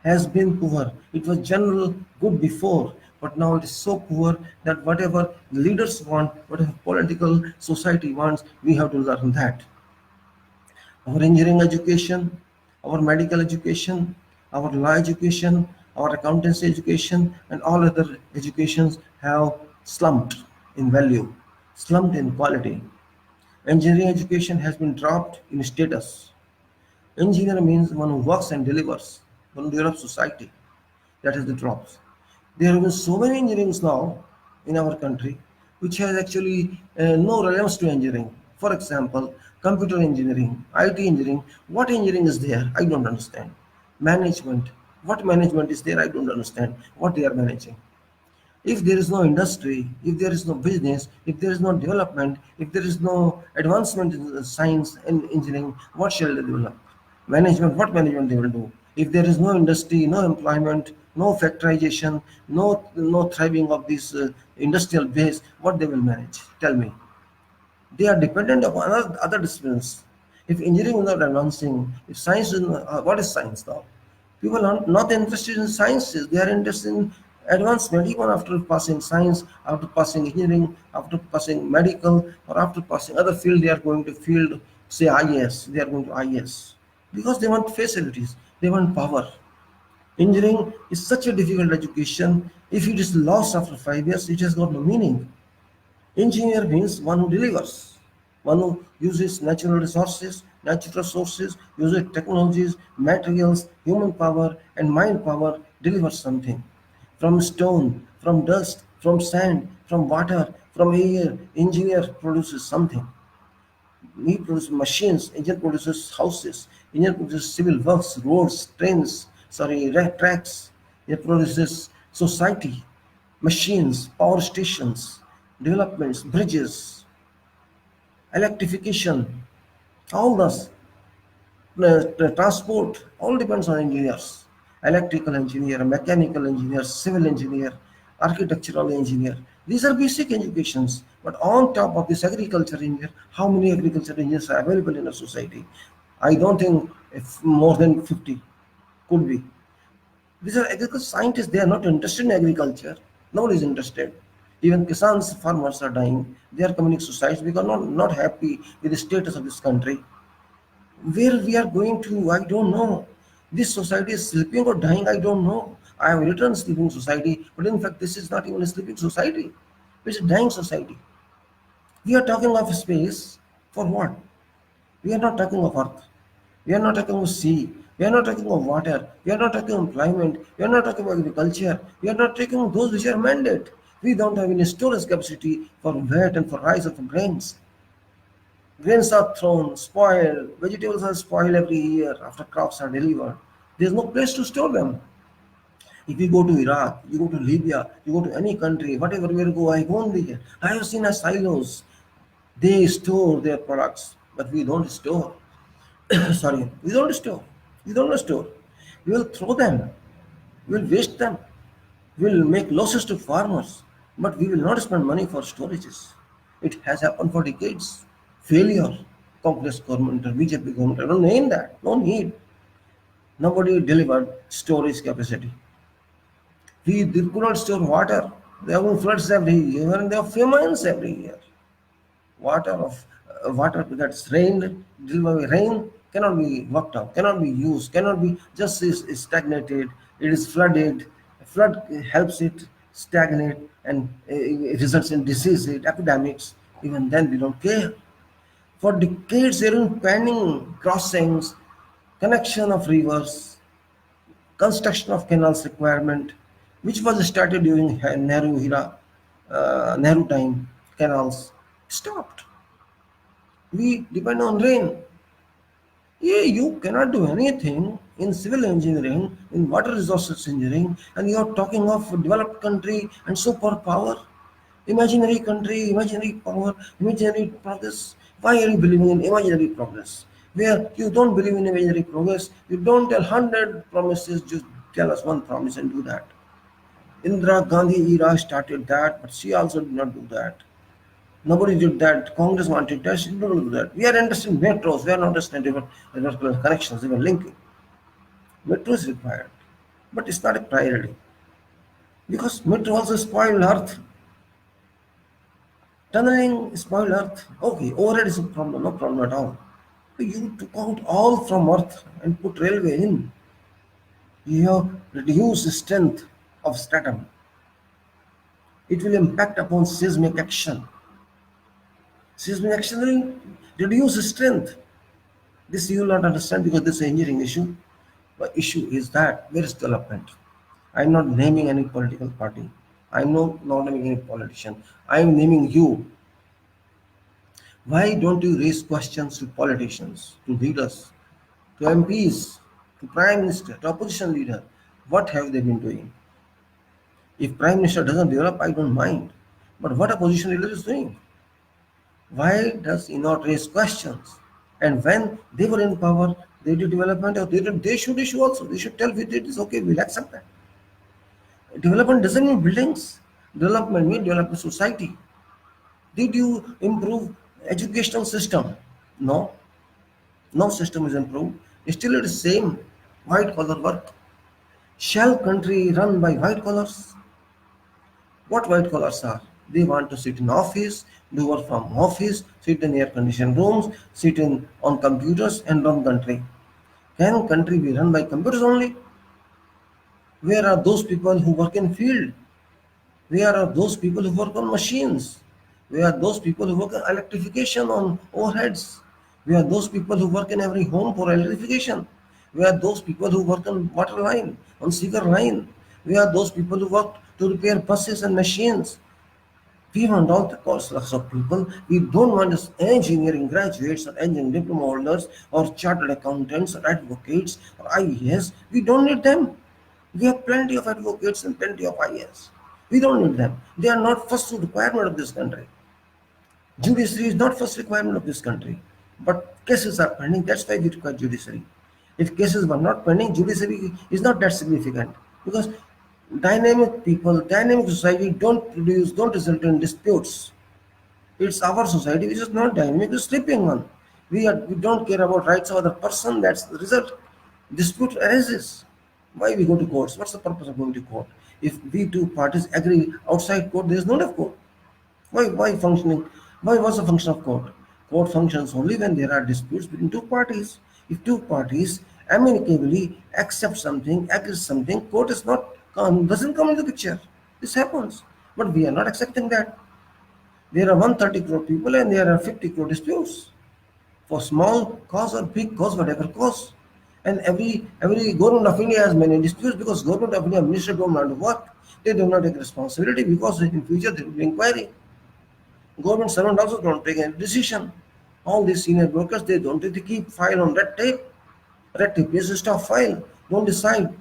has been poor. It was general good before, But now it is so poor that whatever leaders want, whatever political society wants, we have to learn that. Our engineering education, our medical education, our law education, our accountancy education, and all other educations have slumped in value, slumped in quality. Engineering education has been dropped in status. Engineer means one who works and delivers, one who develops society. That is the drops. There have been so many engineerings now in our country which has actually no relevance to engineering. For example, computer engineering, IT engineering. What engineering is there? I don't understand. Management. What management is there? I don't understand what they are managing. If there is no industry, if there is no business, if there is no development, if there is no advancement in science and engineering, what shall they develop? Management, what management they will do? If there is no industry, no employment, no factorization, no thriving of this industrial base, what they will manage? Tell me. They are dependent upon other disciplines. If engineering is not advancing, if science is not, what is science now? People are not interested in sciences. They are interested in advancement even after passing science, after passing engineering, after passing medical, or after passing other field. They are going to field, say IAS. They are going to IAS because they want facilities. They want power. Engineering is such a difficult education. If it is lost after 5 years, it has got no meaning. Engineer means one who delivers, one who uses natural resources, natural sources, uses technologies, materials, human power, and mind power, delivers something. From stone, from dust, from sand, from water, from air, engineer produces something. He produces machines, engineer produces houses, engineer produces civil works, roads, trains, tracks. He produces society, machines, power stations, developments, bridges, electrification, all this, the transport, all depends on engineers. Electrical engineer, mechanical engineer, civil engineer, architectural engineer. These are basic educations. But on top of this agriculture engineer, how many agriculture engineers are available in a society? I don't think if more than 50 could be. These are agriculture scientists. They are not interested in agriculture. Nobody is interested. Even Kisan's farmers are dying. They are communist societies because not happy with the status of this country. Where we are going to, I don't know. This society is sleeping or dying, I don't know. I have written sleeping society, but in fact, this is not even a sleeping society. It's a dying society. We are talking of space for what? We are not talking of earth. We are not talking of sea. We are not talking of water. We are not talking of employment. We are not talking about agriculture. We are not taking of those which are mandate. We don't have any storage capacity for wheat and for rice or for grains. Grains are thrown, spoiled, vegetables are spoiled every year after crops are delivered. There's no place to store them. If you go to Iraq, you go to Libya, you go to any country, whatever where you go, I go there. I have seen as silos. They store their products, but we don't store. Sorry, we don't store. We don't store. We will throw them. We will waste them. We will make losses to farmers, but we will not spend money for storages. It has happened for decades. Failure, Congress government or BJP government, I don't name that. No need. Nobody delivered storage capacity. They could not store water. They have floods every year and they have famines every year. Water that's rained, delivered by rain cannot be worked out, cannot be used, cannot be just is stagnated. It is flooded. Flood helps it stagnate and it results in diseases, epidemics. Even then, we don't care. For decades, there are planning crossings, connection of rivers, construction of canals requirement, which was started during Nehru era, Nehru time. Canals stopped. We depend on rain. Yeah, you cannot do anything in civil engineering, in water resources engineering, and you are talking of developed country and superpower, imaginary country, imaginary power, imaginary progress. Why are you believing in imaginary progress? Where you don't believe in imaginary progress, you don't tell 100 promises, just tell us one promise and do that. Indira Gandhi era started that, but she also did not do that. Nobody did that. Congress wanted that. She didn't do that. We are interested in metros. We are not interested in even connections, even linking. Metro is required, but it's not a priority. Because metro also spoiled earth. Tunneling spoiled earth. Okay, overhead is a problem, no problem at all. But you took out all from earth and put railway in. You have reduced strength of stratum. It will impact upon seismic action. Seismic action will reduce strength. This you will not understand because this is an engineering issue. The issue is that where is development? I'm not naming any political party. I'm not naming any politician. I'm naming you. Why don't you raise questions to politicians, to leaders, to MPs, to Prime Minister, to opposition leader? What have they been doing? If Prime Minister doesn't develop, I don't mind. But what opposition leader is doing? Why does he not raise questions? And when they were in power, they did development or they should issue also. They should tell it is okay, we'll accept that. Development doesn't mean buildings. Development means development society. Did you improve educational system? No. No system is improved. Still it is same white collar work. Shall country run by white collars? What white collars are? They want to sit in office, do work from office, sit in air conditioned rooms, sit in on computers and run country. Can country be run by computers only? Where are those people who work in field? Where are those people who work on machines? Where are those people who work on electrification on overheads? Where are those people who work in every home for electrification? Where are those people who work on water line, on sewer line? Where are those people who work to repair buses and machines? We want all the classes of people. We don't want just engineering graduates or engineering diploma holders or chartered accountants or advocates or IAS. We don't need them. We have plenty of advocates and plenty of IAS. We don't need them. They are not first requirement of this country. Judiciary is not first requirement of this country. But cases are pending. That's why we require judiciary. If cases were not pending, judiciary is not that significant because dynamic people, dynamic society don't result in disputes. It's our society which is not dynamic, it's sleeping one. We don't care about rights of other person. That's the result. Dispute arises. Why we go to courts? What's the purpose of going to court? If we two parties agree outside court, there is no need of court. Why functioning? Why was the function of court? Court functions only when there are disputes between two parties. If two parties amicably accept something, agree something, court is not doesn't come into the picture. This happens, but we are not accepting that. There are 130 crore people and there are 50 crore disputes for small cause or big cause, whatever cause. And every government of India has many disputes because government of India minister don't want to work. They do not take responsibility because in future there will be inquiry. Government servant also don't take any decision. All these senior brokers, they don't take the keep file on red tape. Red tape is a stop file. Don't decide.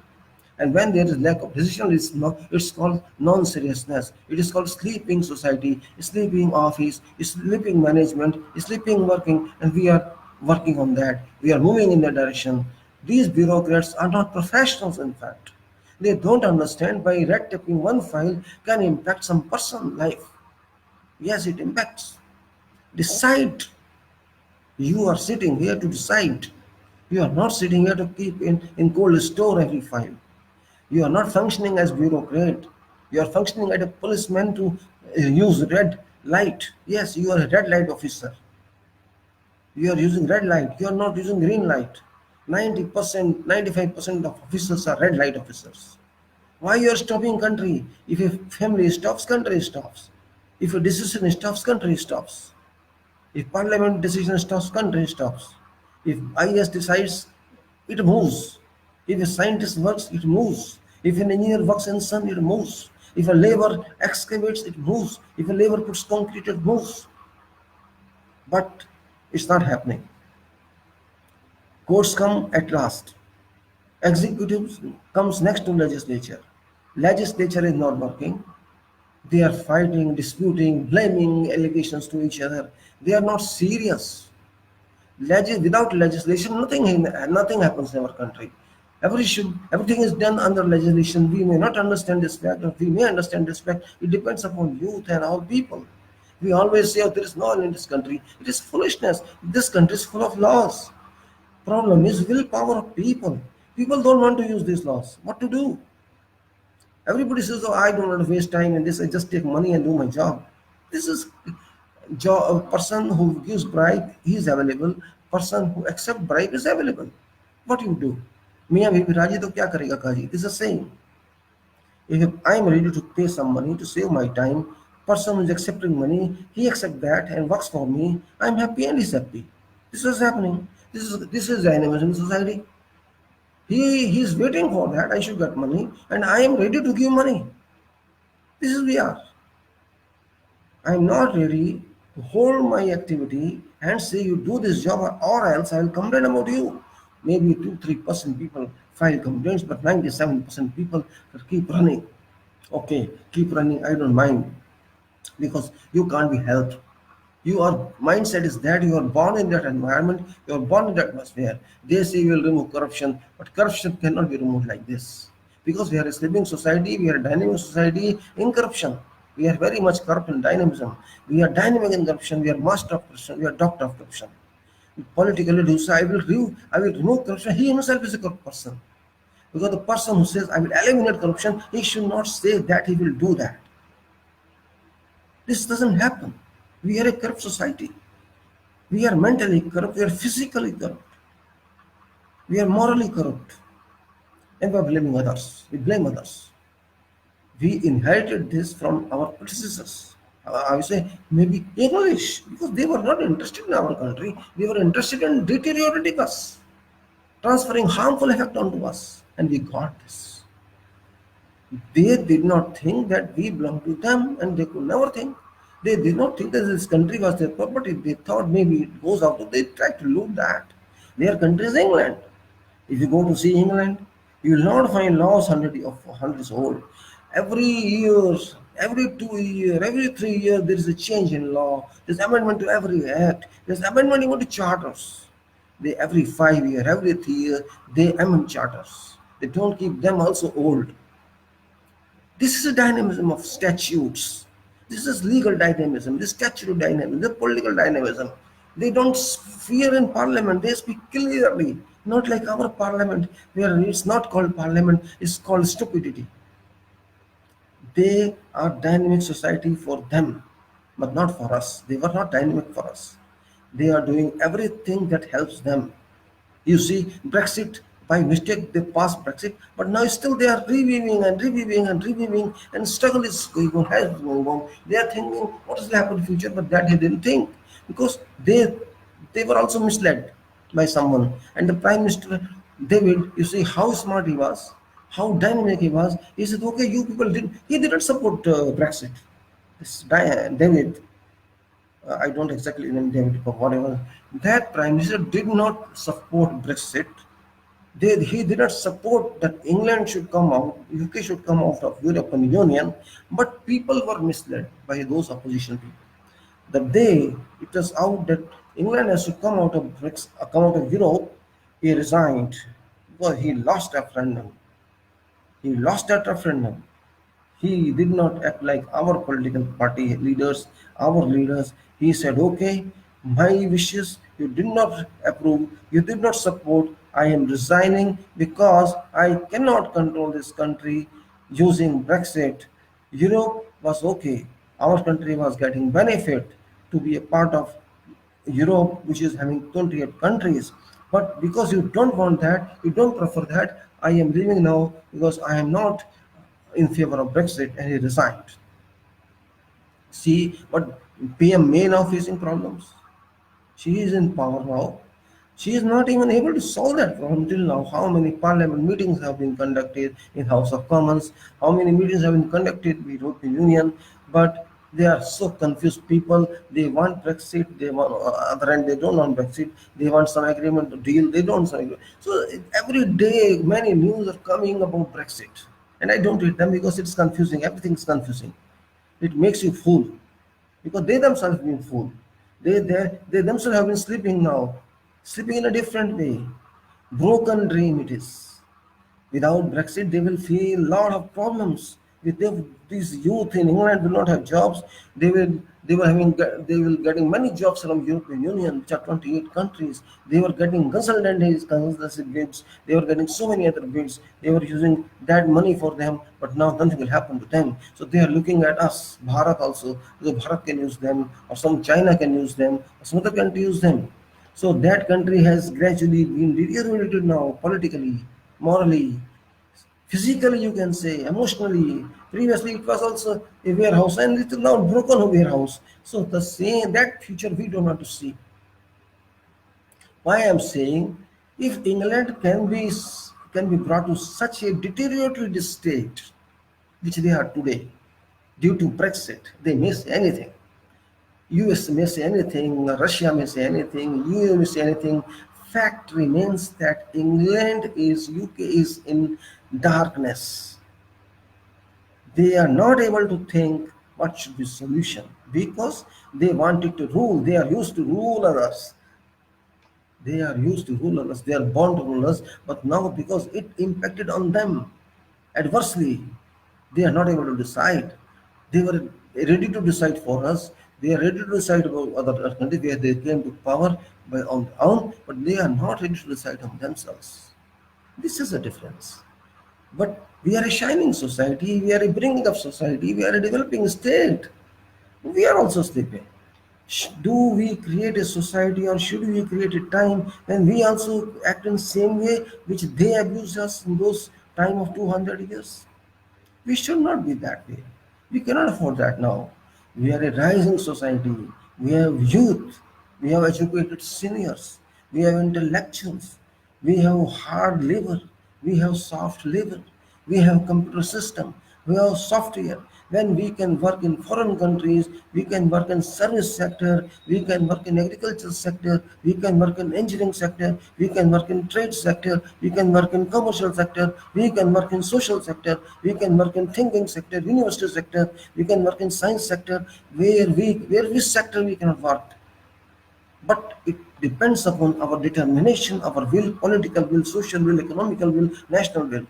And when there is lack of decision, it's called non-seriousness. It is called sleeping society, sleeping office, sleeping management, sleeping working, and we are working on that. We are moving in that direction. These bureaucrats are not professionals, in fact. They don't understand by red taping one file can impact some person's life. Yes, it impacts. Decide. You are sitting here to decide. You are not sitting here to keep in cold store every file. You are not functioning as bureaucrat. You are functioning as a policeman to use red light. Yes, you are a red light officer. You are using red light. You are not using green light. 90%, 95% of officers are red light officers. Why you are stopping country? If a family stops, country stops. If a decision stops, country stops. If parliament decision stops, country stops. If IS decides, it moves. If a scientist works, it moves. If an engineer works in sun, it moves. If a labor excavates, it moves. If a labor puts concrete, it moves. But it's not happening. Courts come at last. Executive comes next to legislature. Legislature is not working. They are fighting, disputing, blaming allegations to each other. They are not serious. Without legislation, nothing happens in our country. Everything is done under legislation. We may not understand this fact, or we may understand this fact. It depends upon youth and all people. We always say, oh, there is no law in this country. It is foolishness. This country is full of laws. Problem is willpower of people. People don't want to use these laws. What to do? Everybody says, "Oh, I don't want to waste time in this. I just take money and do my job." This is job. A person who gives bribe, he is available. Person who accept bribe is available. What you do? Miyan Bibi Raji to kya karega kaji? This is the same. If I am ready to pay some money to save my time, person who is accepting money, he accept that and works for me. I am happy and he's happy. This is happening. This is dynamism in society. He is waiting for that. I should get money, and I am ready to give money. This is we are. I am not ready to hold my activity and say you do this job or else I will complain about you. Maybe 2-3% people file complaints, but 97% people keep running. Okay, keep running. I don't mind because you can't be helped. Your mindset is that you are born in that environment, you are born in that atmosphere. They say you will remove corruption, but corruption cannot be removed like this. Because we are a living society, we are a dynamic society in corruption. We are very much corrupt in dynamism. We are dynamic in corruption, we are master of corruption, we are doctor of corruption. Politically do so, I will remove corruption. He himself is a corrupt person. Because the person who says I will eliminate corruption, he should not say that he will do that. This doesn't happen. We are a corrupt society. We are mentally corrupt, we are physically corrupt, we are morally corrupt, and we are blaming others. We blame others. We inherited this from our predecessors. I would say maybe English, because they were not interested in our country, they were interested in deteriorating us, transferring harmful effect onto us, and we got this. They did not think that we belong to them, and they could never think. They did not think that this country was their property. They thought maybe it goes out. They tried to loot that. Their country is England. If you go to see England, you will not find laws hundreds old. Every year, every 2 years, every 3 years, there is a change in law. There's amendment to every act. There's amendment even to charters. They every 5 years, every 3 years, they amend charters. They don't keep them also old. This is a dynamism of statutes. This is legal dynamism, this statutory dynamism, the political dynamism. They don't fear in parliament, they speak clearly. Not like our parliament, where it's not called parliament, it's called stupidity. They are dynamic society for them, but not for us. They were not dynamic for us. They are doing everything that helps them. You see, Brexit, by mistake, they passed Brexit, but now still they are reviewing and reviewing and reviewing, and struggle is going on, has been going on. They are thinking, what will happen in the future? But that they didn't think, because they were also misled by someone. And the Prime Minister, David, you see how smart he was, how dynamic he was. He said, okay, you people didn't, he didn't support Brexit. This David, I don't exactly name David, but whatever. That Prime Minister did not support Brexit. He did not support that England should come out, UK should come out of European Union, but people were misled by those opposition people. The day it was out that England has to come out of Brexit, come out of Europe, he resigned because he lost a referendum. He lost that referendum. He did not act like our political party leaders, our leaders. He said, okay, my wishes you did not approve, you did not support. I am resigning because I cannot control this country using Brexit. Europe was okay. Our country was getting benefit to be a part of Europe, which is having 28 countries. But because you don't want that, you don't prefer that, I am leaving now because I am not in favor of Brexit, and he resigned. See, but PM May now facing problems. She is in power now. She is not even able to solve that problem till now. How many parliament meetings have been conducted in House of Commons? How many meetings have been conducted with European Union? But they are so confused people. They want Brexit. They want other end. They don't want Brexit. They want some agreement to deal. They don't. So every day, many news are coming about Brexit, and I don't read them because it's confusing. Everything is confusing. It makes you fool because they themselves have been fooled. They themselves have been sleeping now, sleeping in a different way. Broken dream it is. Without Brexit, they will feel a lot of problems. If these youth in England will not have jobs, they will they will getting many jobs from European Union, which are 28 countries. They were getting consultancy bids. They were getting so many other bids. They were using that money for them, but now nothing will happen to them. So they are looking at us, Bharat also. So Bharat can use them, or some China can use them, or some other country use them. So that country has gradually been deteriorated now, politically, morally, physically, you can say, emotionally. Previously it was also a warehouse, and it is now broken a warehouse. So the same, that future we don't want to see. Why I am saying, if England can be brought to such a deteriorated state which they are today due to Brexit, they may say anything. US may say anything, Russia may say anything, EU may say anything. Fact remains that England is, UK is in darkness. They are not able to think what should be solution, because they wanted to rule. They are used to rule others. They are used to rule others. They are born to rule us. But now, because it impacted on them adversely, they are not able to decide. They were ready to decide for us. They are ready to decide about other countries where they came to power by on their own, but they are not ready to decide on themselves. This is a difference. But we are a shining society, we are a bringing up society, we are a developing state. We are also sleeping. Do we create a society, or should we create a time when we also act in the same way which they abused us in those time of 200 years? We should not be that way. We cannot afford that now. We are a rising society. We have youth. We have educated seniors. We have intellectuals. We have hard labor. We have soft labor. We have computer system. We have software. When we can work in foreign countries, we can work in service sector, we can work in agriculture sector, we can work in engineering sector, we can work in trade sector, we can work in commercial sector, we can work in social sector, we can work in thinking sector, university sector, we can work in science sector, where which sector we cannot work. But it depends upon our determination, our will, political will, social will, economical will, national will.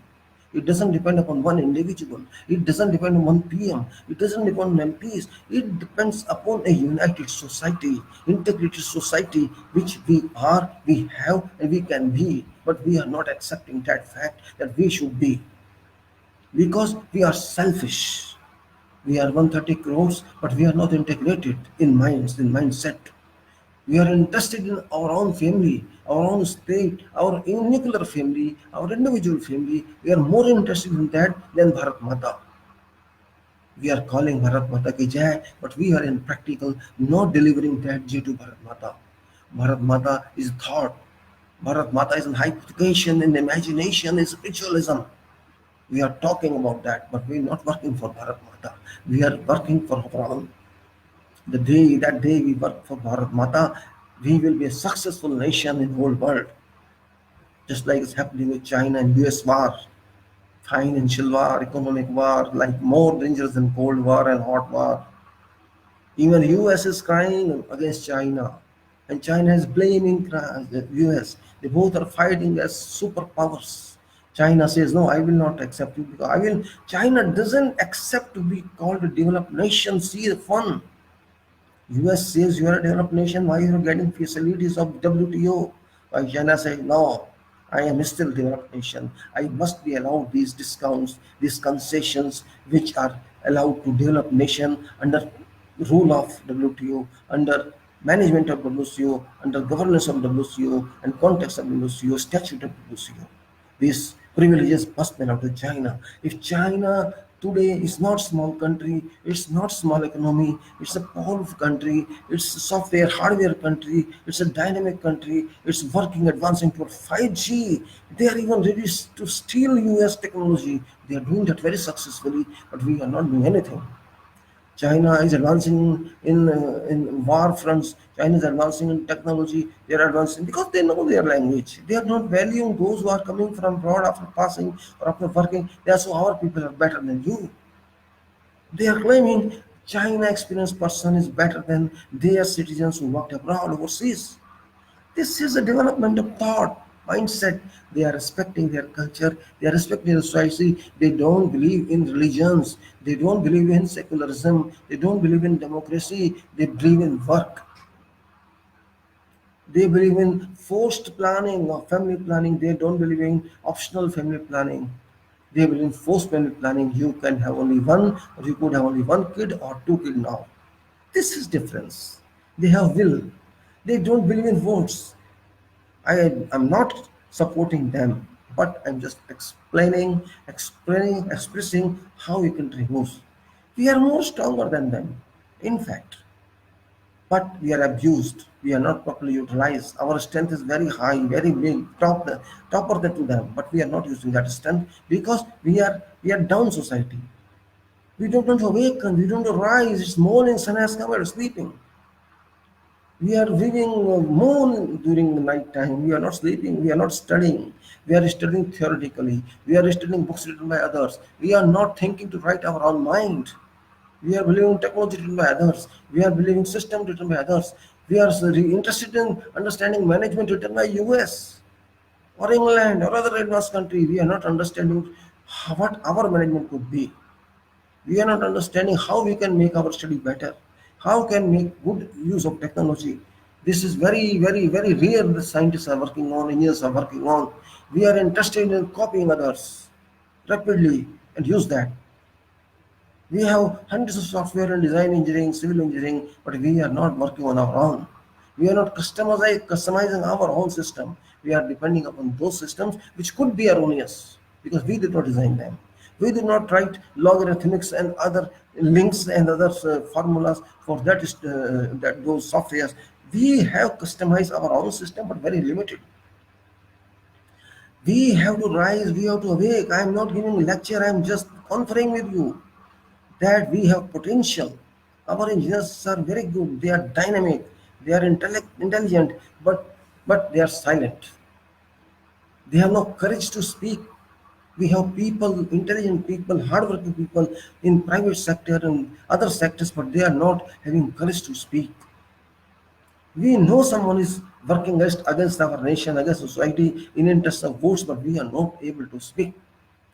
It doesn't depend upon one individual. It doesn't depend on one PM. It doesn't depend on MPs. It depends upon a united society, integrated society, which we are, we have, and we can be. But we are not accepting that fact that we should be, because we are selfish. We are 130 crores, but we are not integrated in minds, in mindset. We are interested in our own family, our own state, our nuclear family, our individual family. We are more interested in that than Bharat Mata. We are calling Bharat Mata ki Jai, but we are in practical not delivering that Jai to Bharat Mata. Bharat Mata is thought. Bharat Mata is in hypothecation, in imagination, in spiritualism. We are talking about that, but we are not working for Bharat Mata. We are working for our own. That day we work for Bharat Mata, we will be a successful nation in the whole world. Just like it's happening with China and US war, financial war, economic war, like more dangerous than Cold War and hot war. Even US is crying against China, and China is blaming the US. They both are fighting as superpowers. China says, no, I will not accept it, because I will. China doesn't accept to be called a developed nation. See the fun. US says you are a developed nation, why you are getting facilities of WTO? Why China says, no, I am still a developed nation. I must be allowed these discounts, these concessions, which are allowed to developed nation under rule of WTO, under management of WTO, under governance of WTO, and context of WTO, statute of WTO. These privileges must belong to China. If China today is not small country, it's not small economy, it's a powerful country, it's a software, hardware country, it's a dynamic country, it's working, advancing toward 5G. They are even ready to steal US technology. They are doing that very successfully, but we are not doing anything. China is advancing in war fronts. China is advancing in technology. They are advancing because they know their language. They are not valuing those who are coming from abroad after passing or after working. They are, so our people are better than you. They are claiming China experienced person is better than their citizens who worked abroad overseas. This is a development of thought. mindset. They are respecting their culture. They are respecting their society. They don't believe in religions. They don't believe in secularism. They don't believe in democracy. They believe in work. They believe in forced planning or family planning. They don't believe in optional family planning. They believe in forced family planning. You can have only one, or you could have only one kid or two kids now. This is difference. They have will. They don't believe in votes. I'm not supporting them, but I'm just expressing how your country moves. We are more stronger than them, in fact, but we are abused. We are not properly utilized. Our strength is very high, very big, topper than to them, but we are not using that strength because we are down society. We don't want to awaken. We don't want to rise. It's morning. Sun has come. We're sleeping. We are reading moon during the night time. We are not sleeping. We are not studying. We are studying theoretically. We are studying books written by others. We are not thinking to write our own mind. We are believing technology written by others. We are believing system written by others. We are interested in understanding management written by US or England or other advanced country. We are not understanding what our management could be. We are not understanding how we can make our study better, how can make good use of technology. This is very, very, very rare the scientists are working on, engineers are working on. We are interested in copying others rapidly and use that. We have hundreds of software and design engineering, civil engineering, but we are not working on our own. We are not customizing our own system. We are depending upon those systems which could be erroneous because we did not design them. We did not write logarithmics and other links and other formulas for that those softwares. We have customized our own system, but very limited. We have to rise. We have to awake. I am not giving a lecture. I am just conferring with you that we have potential. Our engineers are very good. They are dynamic. They are intelligent, but they are silent. They have no courage to speak. We have people, intelligent people, hardworking people in private sector and other sectors, but they are not having courage to speak. We know someone is working against our nation, against society in interest of votes, but we are not able to speak.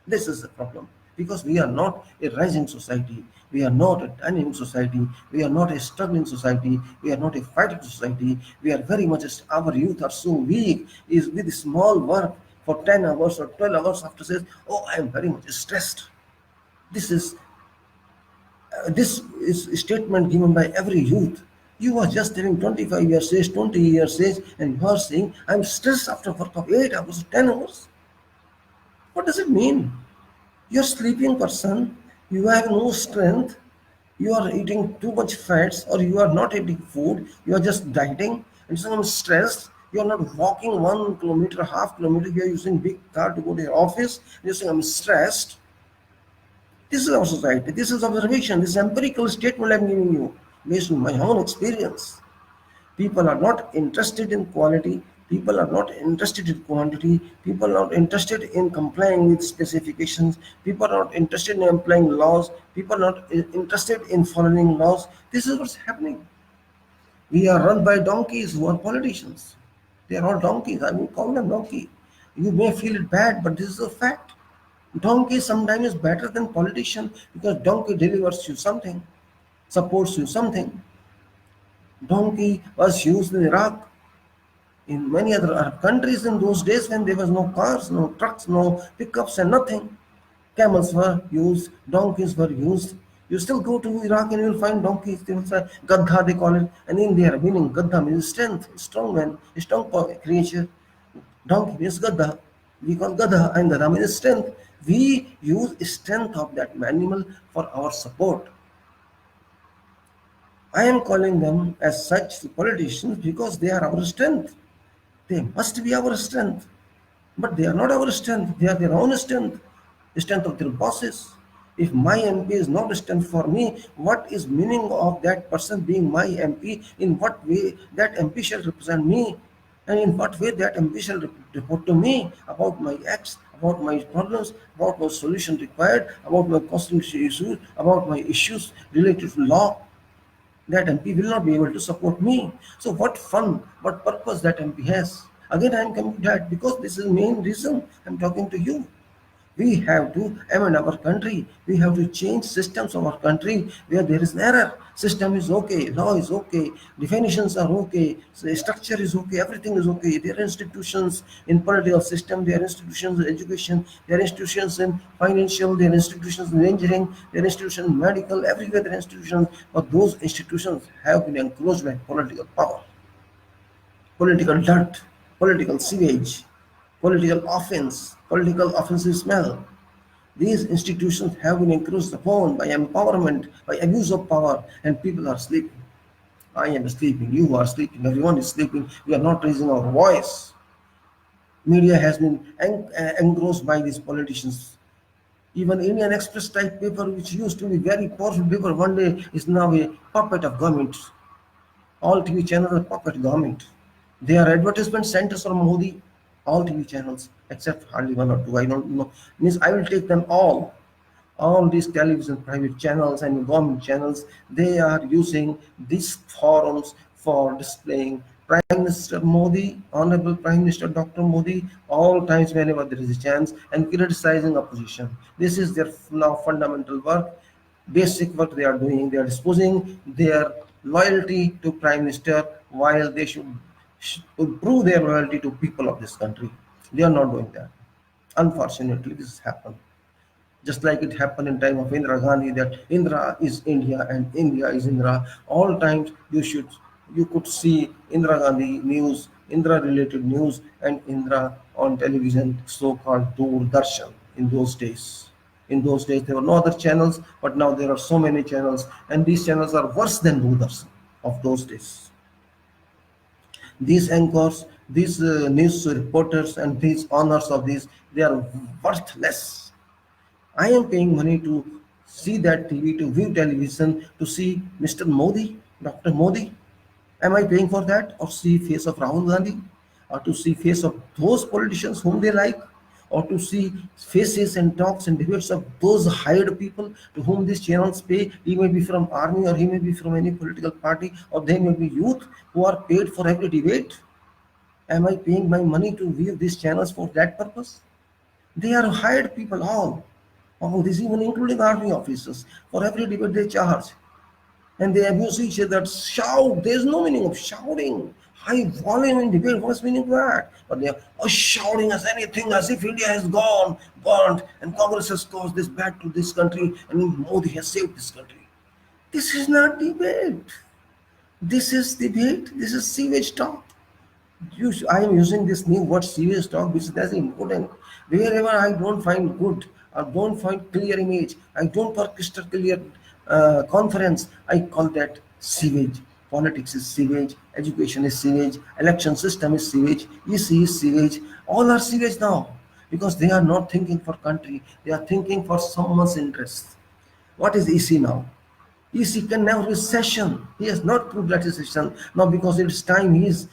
This is the problem because we are not a rising society. We are not a dynamic society. We are not a struggling society. We are not a fighting society. We are very much, our youth are so weak, is with small work for 10 hours or 12 hours after says, oh, I am very much stressed. This is this is a statement given by every youth. You are just having 25 years age, 20 years age, and you are saying, I'm stressed after work of 8 hours, 10 hours. What does it mean? You're sleeping person, you have no strength, you are eating too much fats, or you are not eating food, you are just dieting, and so I'm stressed. You are not walking 1 kilometer, half kilometer, you are using big car to go to your office, you're saying I'm stressed. This is our society, this is observation, this is empirical statement I'm giving you based on my own experience. People are not interested in quality. People are not interested in quantity. People are not interested in complying with specifications. People are not interested in applying laws. People are not interested in following laws. This is what's happening. We are run by donkeys who are politicians. They are all donkeys. I will call them donkey. You may feel it bad, but this is a fact. Donkey sometimes is better than politician because donkey delivers you something, supports you something. Donkey was used in Iraq, in many other Arab countries in those days when there was no cars, no trucks, no pickups and nothing. Camels were used, donkeys were used. You still go to Iraq and you'll find donkeys, they will say Gadha they call it, and in their meaning Gadha means strength, strong man, strong creature. Donkey means Gadha. We call Gadha and Gadha means strength. We use strength of that animal for our support. I am calling them as such politicians because they are our strength. They must be our strength. But they are not our strength. They are their own strength. The strength of their bosses. If my MP is not a strength for me, what is meaning of that person being my MP? In what way that MP shall represent me? And in what way that MP shall report to me about my acts, about my problems, about my solution required, about my constitutional issues, about my issues related to law? That MP will not be able to support me. So what fun, what purpose that MP has? Again, I am coming to that because this is the main reason I'm talking to you. We have to amend our country. We have to change systems of our country where there is an error. System is okay, law is okay, definitions are okay, so structure is okay, everything is okay. There are institutions in political system, there are institutions in education, there are institutions in financial, there are institutions in engineering, there are institutions in medical, everywhere there are institutions, but those institutions have been encroached by political power, political dirt, political sewage, political offensive smell. These institutions have been encroached upon by empowerment, by abuse of power, and people are sleeping. I am sleeping, you are sleeping, everyone is sleeping. We are not raising our voice. Media has been engrossed by these politicians. Even Indian Express type paper, which used to be very powerful paper, one day is now a puppet of government. All TV channels are puppet government. They are advertisement centers for Modi. All TV channels, except hardly one or two. I don't know. Means I will take them all these television private channels and government channels, they are using these forums for displaying Prime Minister Modi, Honorable Prime Minister Dr. Modi, all times whenever there is a chance, and criticizing opposition. This is their now fundamental work, basic work they are doing. They are disposing their loyalty to Prime Minister while they should prove their loyalty to people of this country. They are not doing that. Unfortunately, this has happened just like it happened in time of Indira Gandhi, that Indra is India and India is Indra. All times you could see Indira Gandhi news, Indra related news, and Indra on television, so-called Doordarshan in those days. In those days there were no other channels, but now there are so many channels, and these channels are worse than Doordarshan of those days. These anchors, these news reporters, and these honors of these, they are worthless. I am paying money to see that TV, to view television, to see Mr. Modi, Dr. Modi. Am I paying for that? Or see face of Rahul Gandhi? Or to see face of those politicians whom they like? Or to see faces and talks and debates of those hired people to whom these channels pay? He may be from army or he may be from any political party, or they may be youth who are paid for every debate. Am I paying my money to view these channels for that purpose? They are hired people all. Oh, this even including army officers. For every debate they charge. And they abuse each other, shout. There's no meaning of shouting. High volume in debate, what's meaning of that? But they are shouting as anything, as if India has gone, burnt, and Congress has caused this bad to this country, and Modi has saved this country. This is not debate. This is debate. This is sewage talk. I am using this new word serious talk, which is that's important. Wherever I don't find good or don't find clear image, I don't find crystal clear conference, I call that sewage. Politics is sewage, education is sewage, election system is sewage, EC is sewage. All are sewage now because they are not thinking for country, they are thinking for someone's interest. What is EC now? He can never be session. He has not proved that is session. Now because it's time is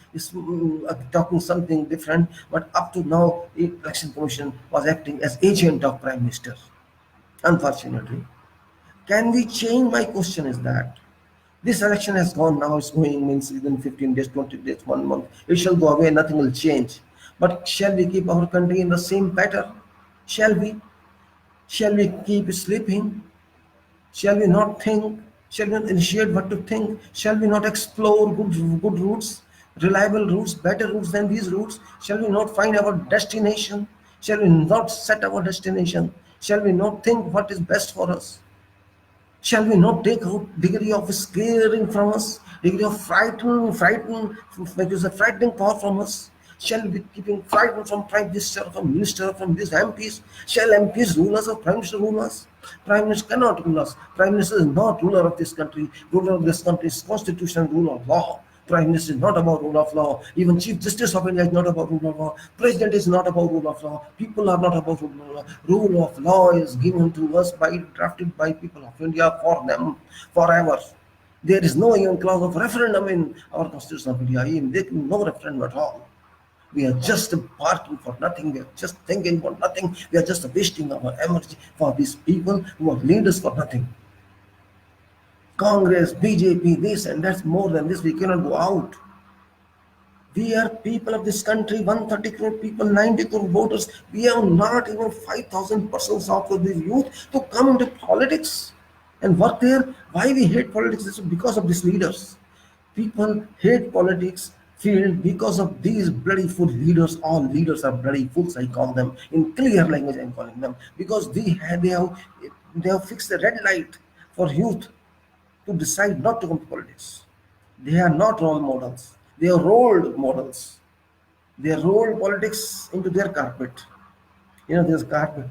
talking something different, but up to now election commission was acting as agent of prime minister. Unfortunately. Can we change? My question is that. This election has gone now, it's going means within 15 days, 20 days, 1 month. It shall go away, nothing will change. But shall we keep our country in the same pattern? Shall we? Shall we keep sleeping? Shall we not think? Shall we not initiate what to think? Shall we not explore good routes, reliable routes, better routes than these routes? Shall we not find our destination? Shall we not set our destination? Shall we not think what is best for us? Shall we not take out degree of scaring from us, degree of which is a frightening power from us? Shall we be keeping frightened from Prime Minister, from Minister, from these MPs? Shall MPs rule us or Prime Minister rule us? Prime Minister cannot rule us. Prime Minister is not ruler of this country. Ruler of this country is constitutional rule of law. Prime Minister is not about rule of law. Even Chief Justice of India is not about rule of law. President is not about rule of law. People are not about rule of law. Rule of law is given to us drafted by people of India for them forever. There is no even clause of referendum in our Constitution of India. Even there can be no referendum at all. We are just barking for nothing. We are just thinking for nothing. We are just wasting our energy for these people who are leaders for nothing. Congress, BJP, this and that's more than this. We cannot go out. We are people of this country, 130 crore people, 90 crore voters. We have not even 5,000 persons out of the youth to come into politics and work there. Why we hate politics is because of these leaders. People hate politics field because of these bloody fool leaders. All leaders are bloody fools, I call them. In clear language, I'm calling them. Because they have fixed the red light for youth to decide not to come to politics. They are not role models. They are role models. They roll politics into their carpet. There's carpet.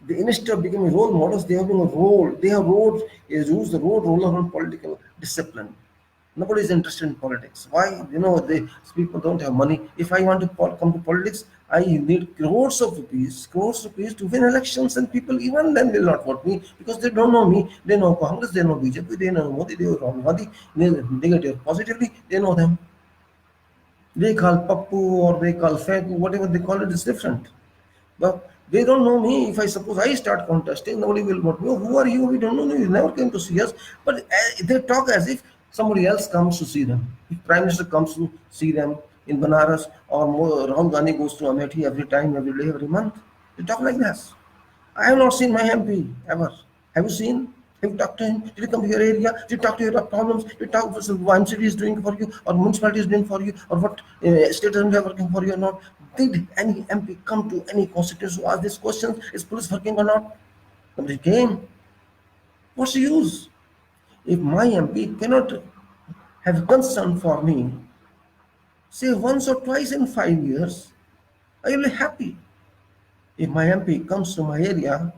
Instead of becoming role models, they have been a role. They have used the road roller on political discipline. Nobody is interested in politics. Why? These people don't have money. If I want to come to politics, I need crores of rupees to win elections, and people even then will not vote me because they don't know me. They know Congress, they know BJP, they know Modi, they know Rahul Gandhi, they negative, positively, they know them. They call Pappu or they call Feku, whatever they call it is different. But they don't know me. If I suppose I start contesting, nobody will vote me. Oh, who are you? We don't know you. You never came to see us. But they talk as if somebody else comes to see them. If Prime Minister comes to see them in Banaras or Rahul Gandhi goes to Amethi every time, every day, every month, they talk like this. I have not seen my MP ever. Have you seen? Have you talked to him? Did he come to your area? Did you talk to your problems? Did you talk what MCD is doing for you, or municipality is doing for you, or what state assembly are working for you or not? Did any MP come to any constituency to ask these questions? Is police working or not? Nobody came. What's the use? If my MP cannot have concern for me, say once or twice in 5 years, I will be happy. If my MP comes to my area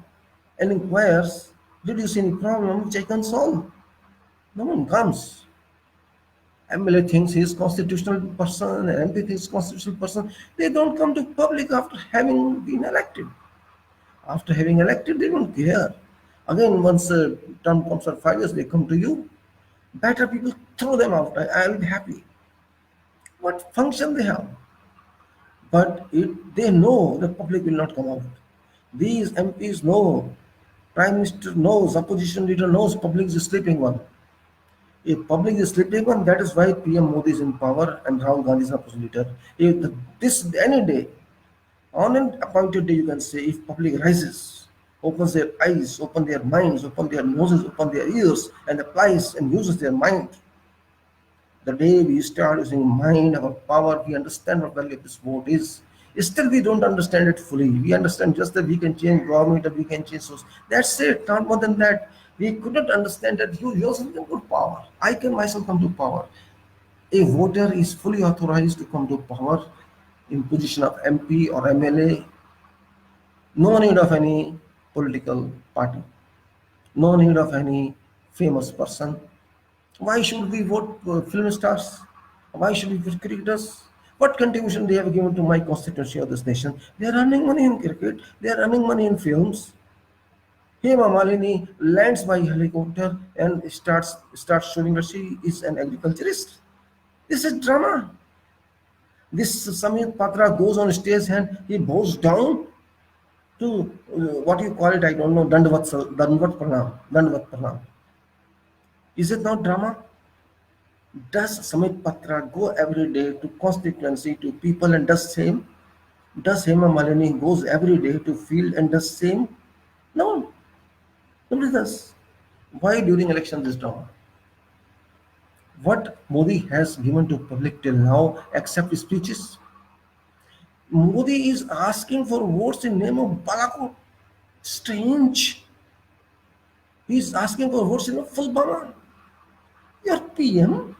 and inquires, did you see any problem which I can solve? No one comes. MLA thinks he is constitutional person, and MP thinks constitutional person. They don't come to public after having been elected. After having elected, they don't care. Again, once a term comes for 5 years, they come to you. Better people throw them out. I'll be happy. What function they have? But they know the public will not come out. These MPs know, Prime Minister knows, opposition leader knows public is a sleeping one. If public is sleeping one, that is why PM Modi is in power and Rahul Gandhi is opposition leader. If this any day, on an appointed day, you can say, if public rises, opens their eyes, open their minds, open their noses, open their ears, and applies and uses their mind, the day we start using mind, our power, we understand what value of this vote is. Still, we don't understand it fully. We understand just that we can change government or we can change source. That's it, not more than that. We could not understand that you yourself can go to power. I can myself come to power. A voter is fully authorized to come to power in position of MP or MLA. No need of any political party. No need of any famous person. Why should we vote for film stars? Why should we vote cricketers? What contribution they have given to my constituency or this nation? They are earning money in cricket. They are earning money in films. Hema Malini lands by helicopter and starts showing that she is an agriculturist. This is drama. This Samit Patra goes on stage and he bows down to what you call it, I don't know, Dandvat Pranam. Dandvat Pranam. Is it not drama? Does Samit Patra go every day to constituency to people and does same? Does Hema Malini goes every day to field and does same? No, nobody does. Why during election this drama? What Modi has given to public till now except speeches? Modi is asking for votes in name of Balakot. Strange. He is asking for votes in a full Bama. Your PM?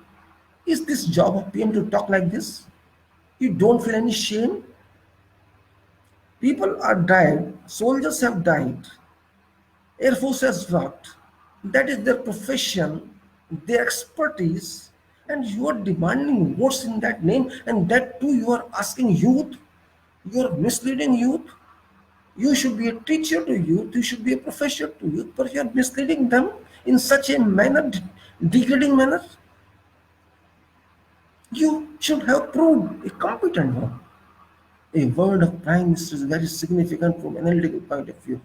Is this job of PM to talk like this? You don't feel any shame? People are died, soldiers have died, Air Force has worked. That is their profession, their expertise, and you are demanding votes in that name, and that too you are asking youth, you are misleading youth. You should be a teacher to youth, you should be a professor to youth, but you are misleading them in such a manner, degrading manner. You should have proved a competent one. A word of Prime Minister is very significant from an analytical point of view.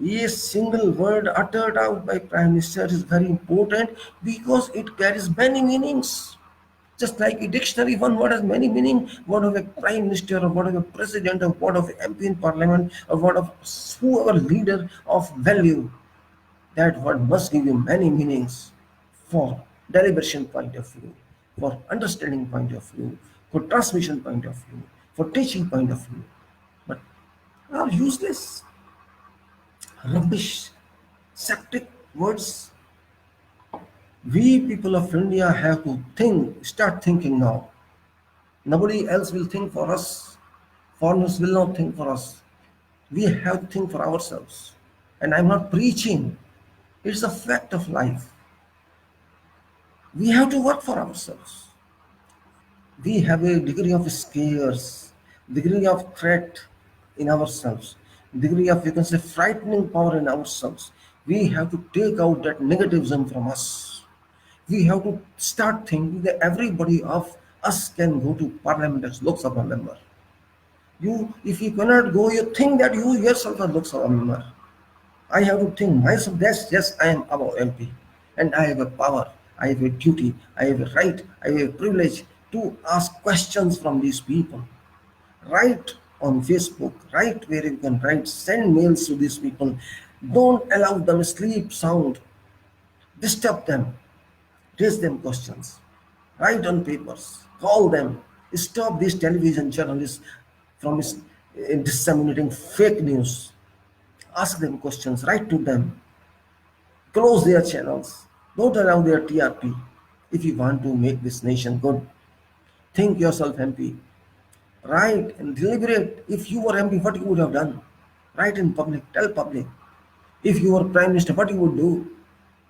A single word uttered out by Prime Minister is very important because it carries many meanings. Just like a dictionary, one word has many meaning. Word of a prime minister, or word of a president, or word of MP in parliament, or word of whoever leader of value. That word must give you many meanings for deliberation point of view, for understanding point of view, for transmission point of view, for teaching point of view. But are useless, rubbish, septic words. We people of India have to think, start thinking now. Nobody else will think for us. Foreigners will not think for us. We have to think for ourselves. And I'm not preaching, it's a fact of life. We have to work for ourselves. We have a degree of scares, degree of threat in ourselves, degree of, you can say, frightening power in ourselves. We have to take out that negativism from us. We have to start thinking that everybody of us can go to parliament as Lok Sabha member. You, if you cannot go, you think that you yourself are Lok Sabha member. I have to think myself, yes, I am our MP, and I have a power, I have a duty, I have a right, I have a privilege to ask questions from these people. Write on Facebook, write where you can write, send mails to these people. Don't allow them sleep sound, disturb them, raise them questions, write on papers, call them, stop these television journalists from disseminating fake news. Ask them questions, write to them, close their channels, don't allow their TRP. If you want to make this nation good, think yourself MP. Write and deliberate. If you were MP, what you would have done? Write in public, tell public. If you were Prime Minister, what you would do?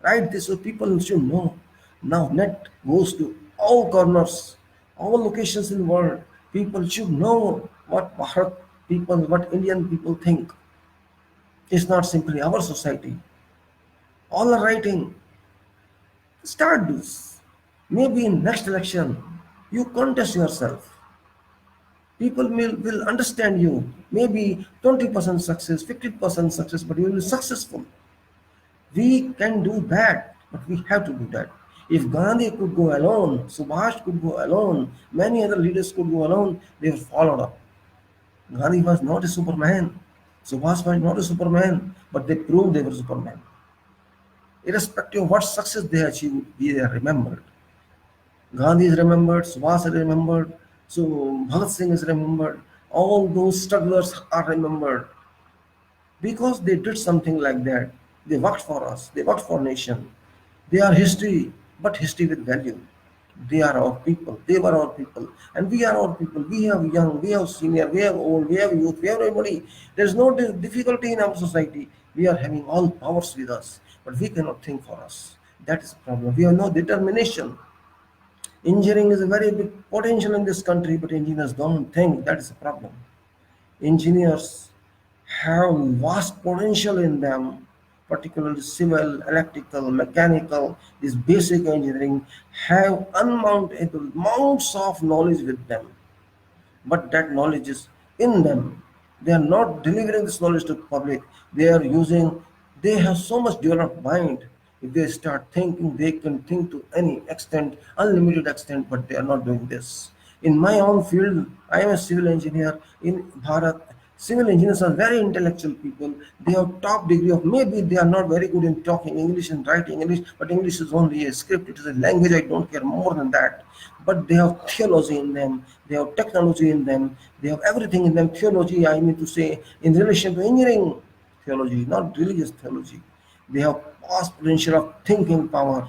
Write this so people should know. Now net goes to all corners, all locations in the world. People should know what Bharat people, what Indian people think. It's not simply our society. All are writing. Start this. Maybe in next election, you contest yourself. People will understand you. Maybe 20% success, 50% success, but you will be successful. We can do that, but we have to do that. If Gandhi could go alone, Subhash could go alone, many other leaders could go alone, they were followed up. Gandhi was not a Superman. Subhash was not a Superman, but they proved they were Superman. Irrespective of what success they achieved, they are remembered. Gandhi is remembered, Subhas is remembered, so Bhagat Singh is remembered. All those strugglers are remembered because they did something like that. They worked for us, they worked for nation. They are history, but history with value. They are our people, they were our people, and we are our people. We have young, we have senior, we have old, we have youth, we have everybody. There's no difficulty in our society. We are having all powers with us, but we cannot think for us. That is the problem. We have no determination. Engineering is a very big potential in this country, but engineers don't think. That is a problem. Engineers have vast potential in them, particularly civil, electrical, mechanical, this basic engineering, have unmountable amounts of knowledge with them. But that knowledge is in them. They are not delivering this knowledge to the public. They are using, they have so much developed mind. If they start thinking, they can think to any extent, unlimited extent, but they are not doing this. In my own field, I am a civil engineer in Bharat. Civil engineers are very intellectual people. They have top degree of, maybe they are not very good in talking English and writing English, but English is only a script. It is a language. I don't care more than that. But they have theology in them. They have technology in them. They have everything in them. Theology, I mean to say, in relation to engineering theology, not religious theology. They have vast potential of thinking power,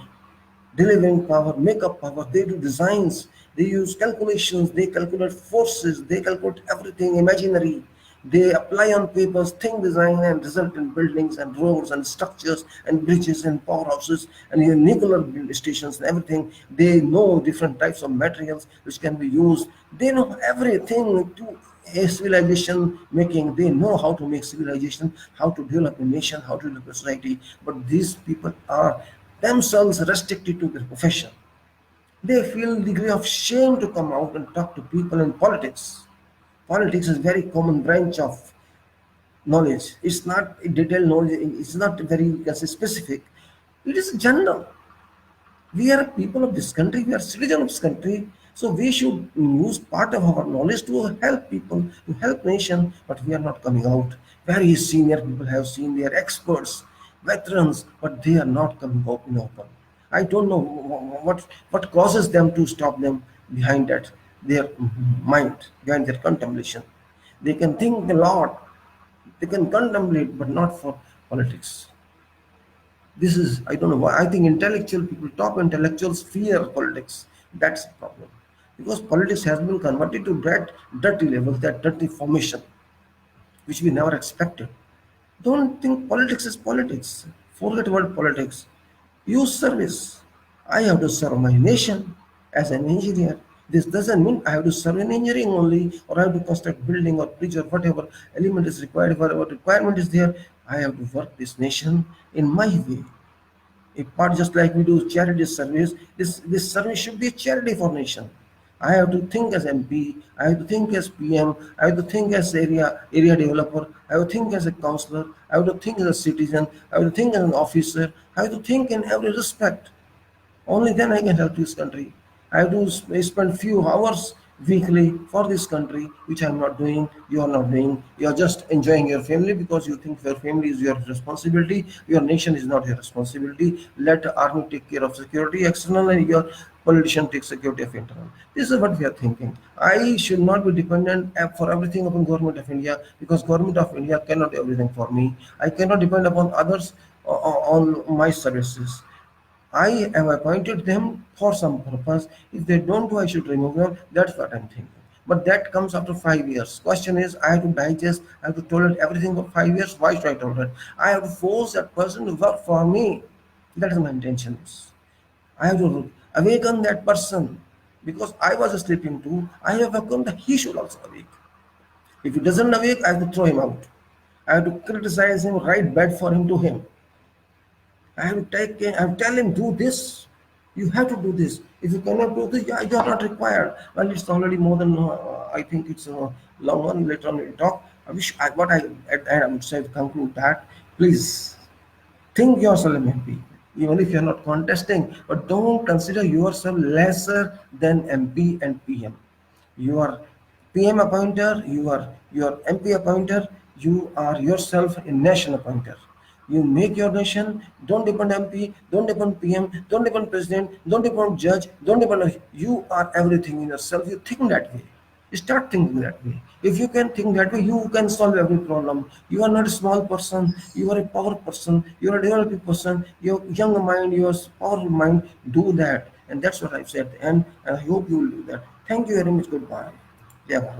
delivering power, makeup power. They do designs, they use calculations, they calculate forces, they calculate everything imaginary. They apply on papers, think design and result in buildings and roads and structures and bridges and powerhouses and even nuclear stations and everything. They know different types of materials which can be used. They know everything to a civilization making. They know how to make civilization, how to develop a nation, how to develop a society. But these people are themselves restricted to their profession. They feel degree of shame to come out and talk to people in politics. Politics is very common branch of knowledge. It's not a detailed knowledge. It's not very, you can say, specific. It is general. We are people of this country, we are citizens of this country, so we should use part of our knowledge to help people, to help nation, but we are not coming out. Very senior people have seen, they are experts, veterans, but they are not coming out in open. I don't know what causes them to stop them behind that, their mind, behind their contemplation. They can think a lot, they can contemplate, but not for politics. This is, I don't know why. I think intellectual people, top intellectuals, fear politics. That's the problem. Because politics has been converted to that dirty level, that dirty formation, which we never expected. Don't think politics is politics. Forget about politics. Use service. I have to serve my nation as an engineer. This doesn't mean I have to serve in engineering only, or I have to construct building or bridge or whatever element is required, whatever requirement is there. I have to work this nation in my way. A part, just like we do charity service, this service should be a charity for nation. I have to think as MP, I have to think as PM, I have to think as area developer, I have to think as a counselor, I have to think as a citizen, I have to think as an officer, I have to think in every respect. Only then I can help this country. I have to spend few hours weekly for this country, which I am not doing, you are not doing. You are just enjoying your family because you think your family is your responsibility. Your nation is not your responsibility. Let the army take care of security external and your politician take security of internal. This is what we are thinking. I should not be dependent for everything upon government of India, because government of India cannot do everything for me. I cannot depend upon others on my services. I have appointed them for some purpose. If they don't do, I should remove them. That's what I'm thinking. But that comes after 5 years. Question is, I have to digest, I have to tolerate everything for 5 years. Why should I tolerate? I have to force that person to work for me. That is my intention. I have to awaken that person, because I was sleeping too. I have awakened that he should also awake. If he doesn't awake, I have to throw him out. I have to criticize him, write bad for him to him. I have to take, I have to tell him, do this. You have to do this. If you cannot do this, you are not required. Well, it's already more than, I think it's a long one. Later on we'll talk. I wish, what I, at the end, I would say to conclude that, please think yourself MP, even if you're not contesting, but don't consider yourself lesser than MP and PM. You are PM appointer, you are MP appointer, you are yourself a nation appointer. You make your nation, don't depend on MP, don't depend on PM, don't depend on president, don't depend on judge, don't depend on, you are everything in yourself. You think that way. Start thinking that way. If you can think that way, you can solve every problem. You are not a small person, you are a power person, you are a developing person, your young mind, your powerful mind, do that. And that's what I've said. And I hope you will do that. Thank you very much. Goodbye. Yeah.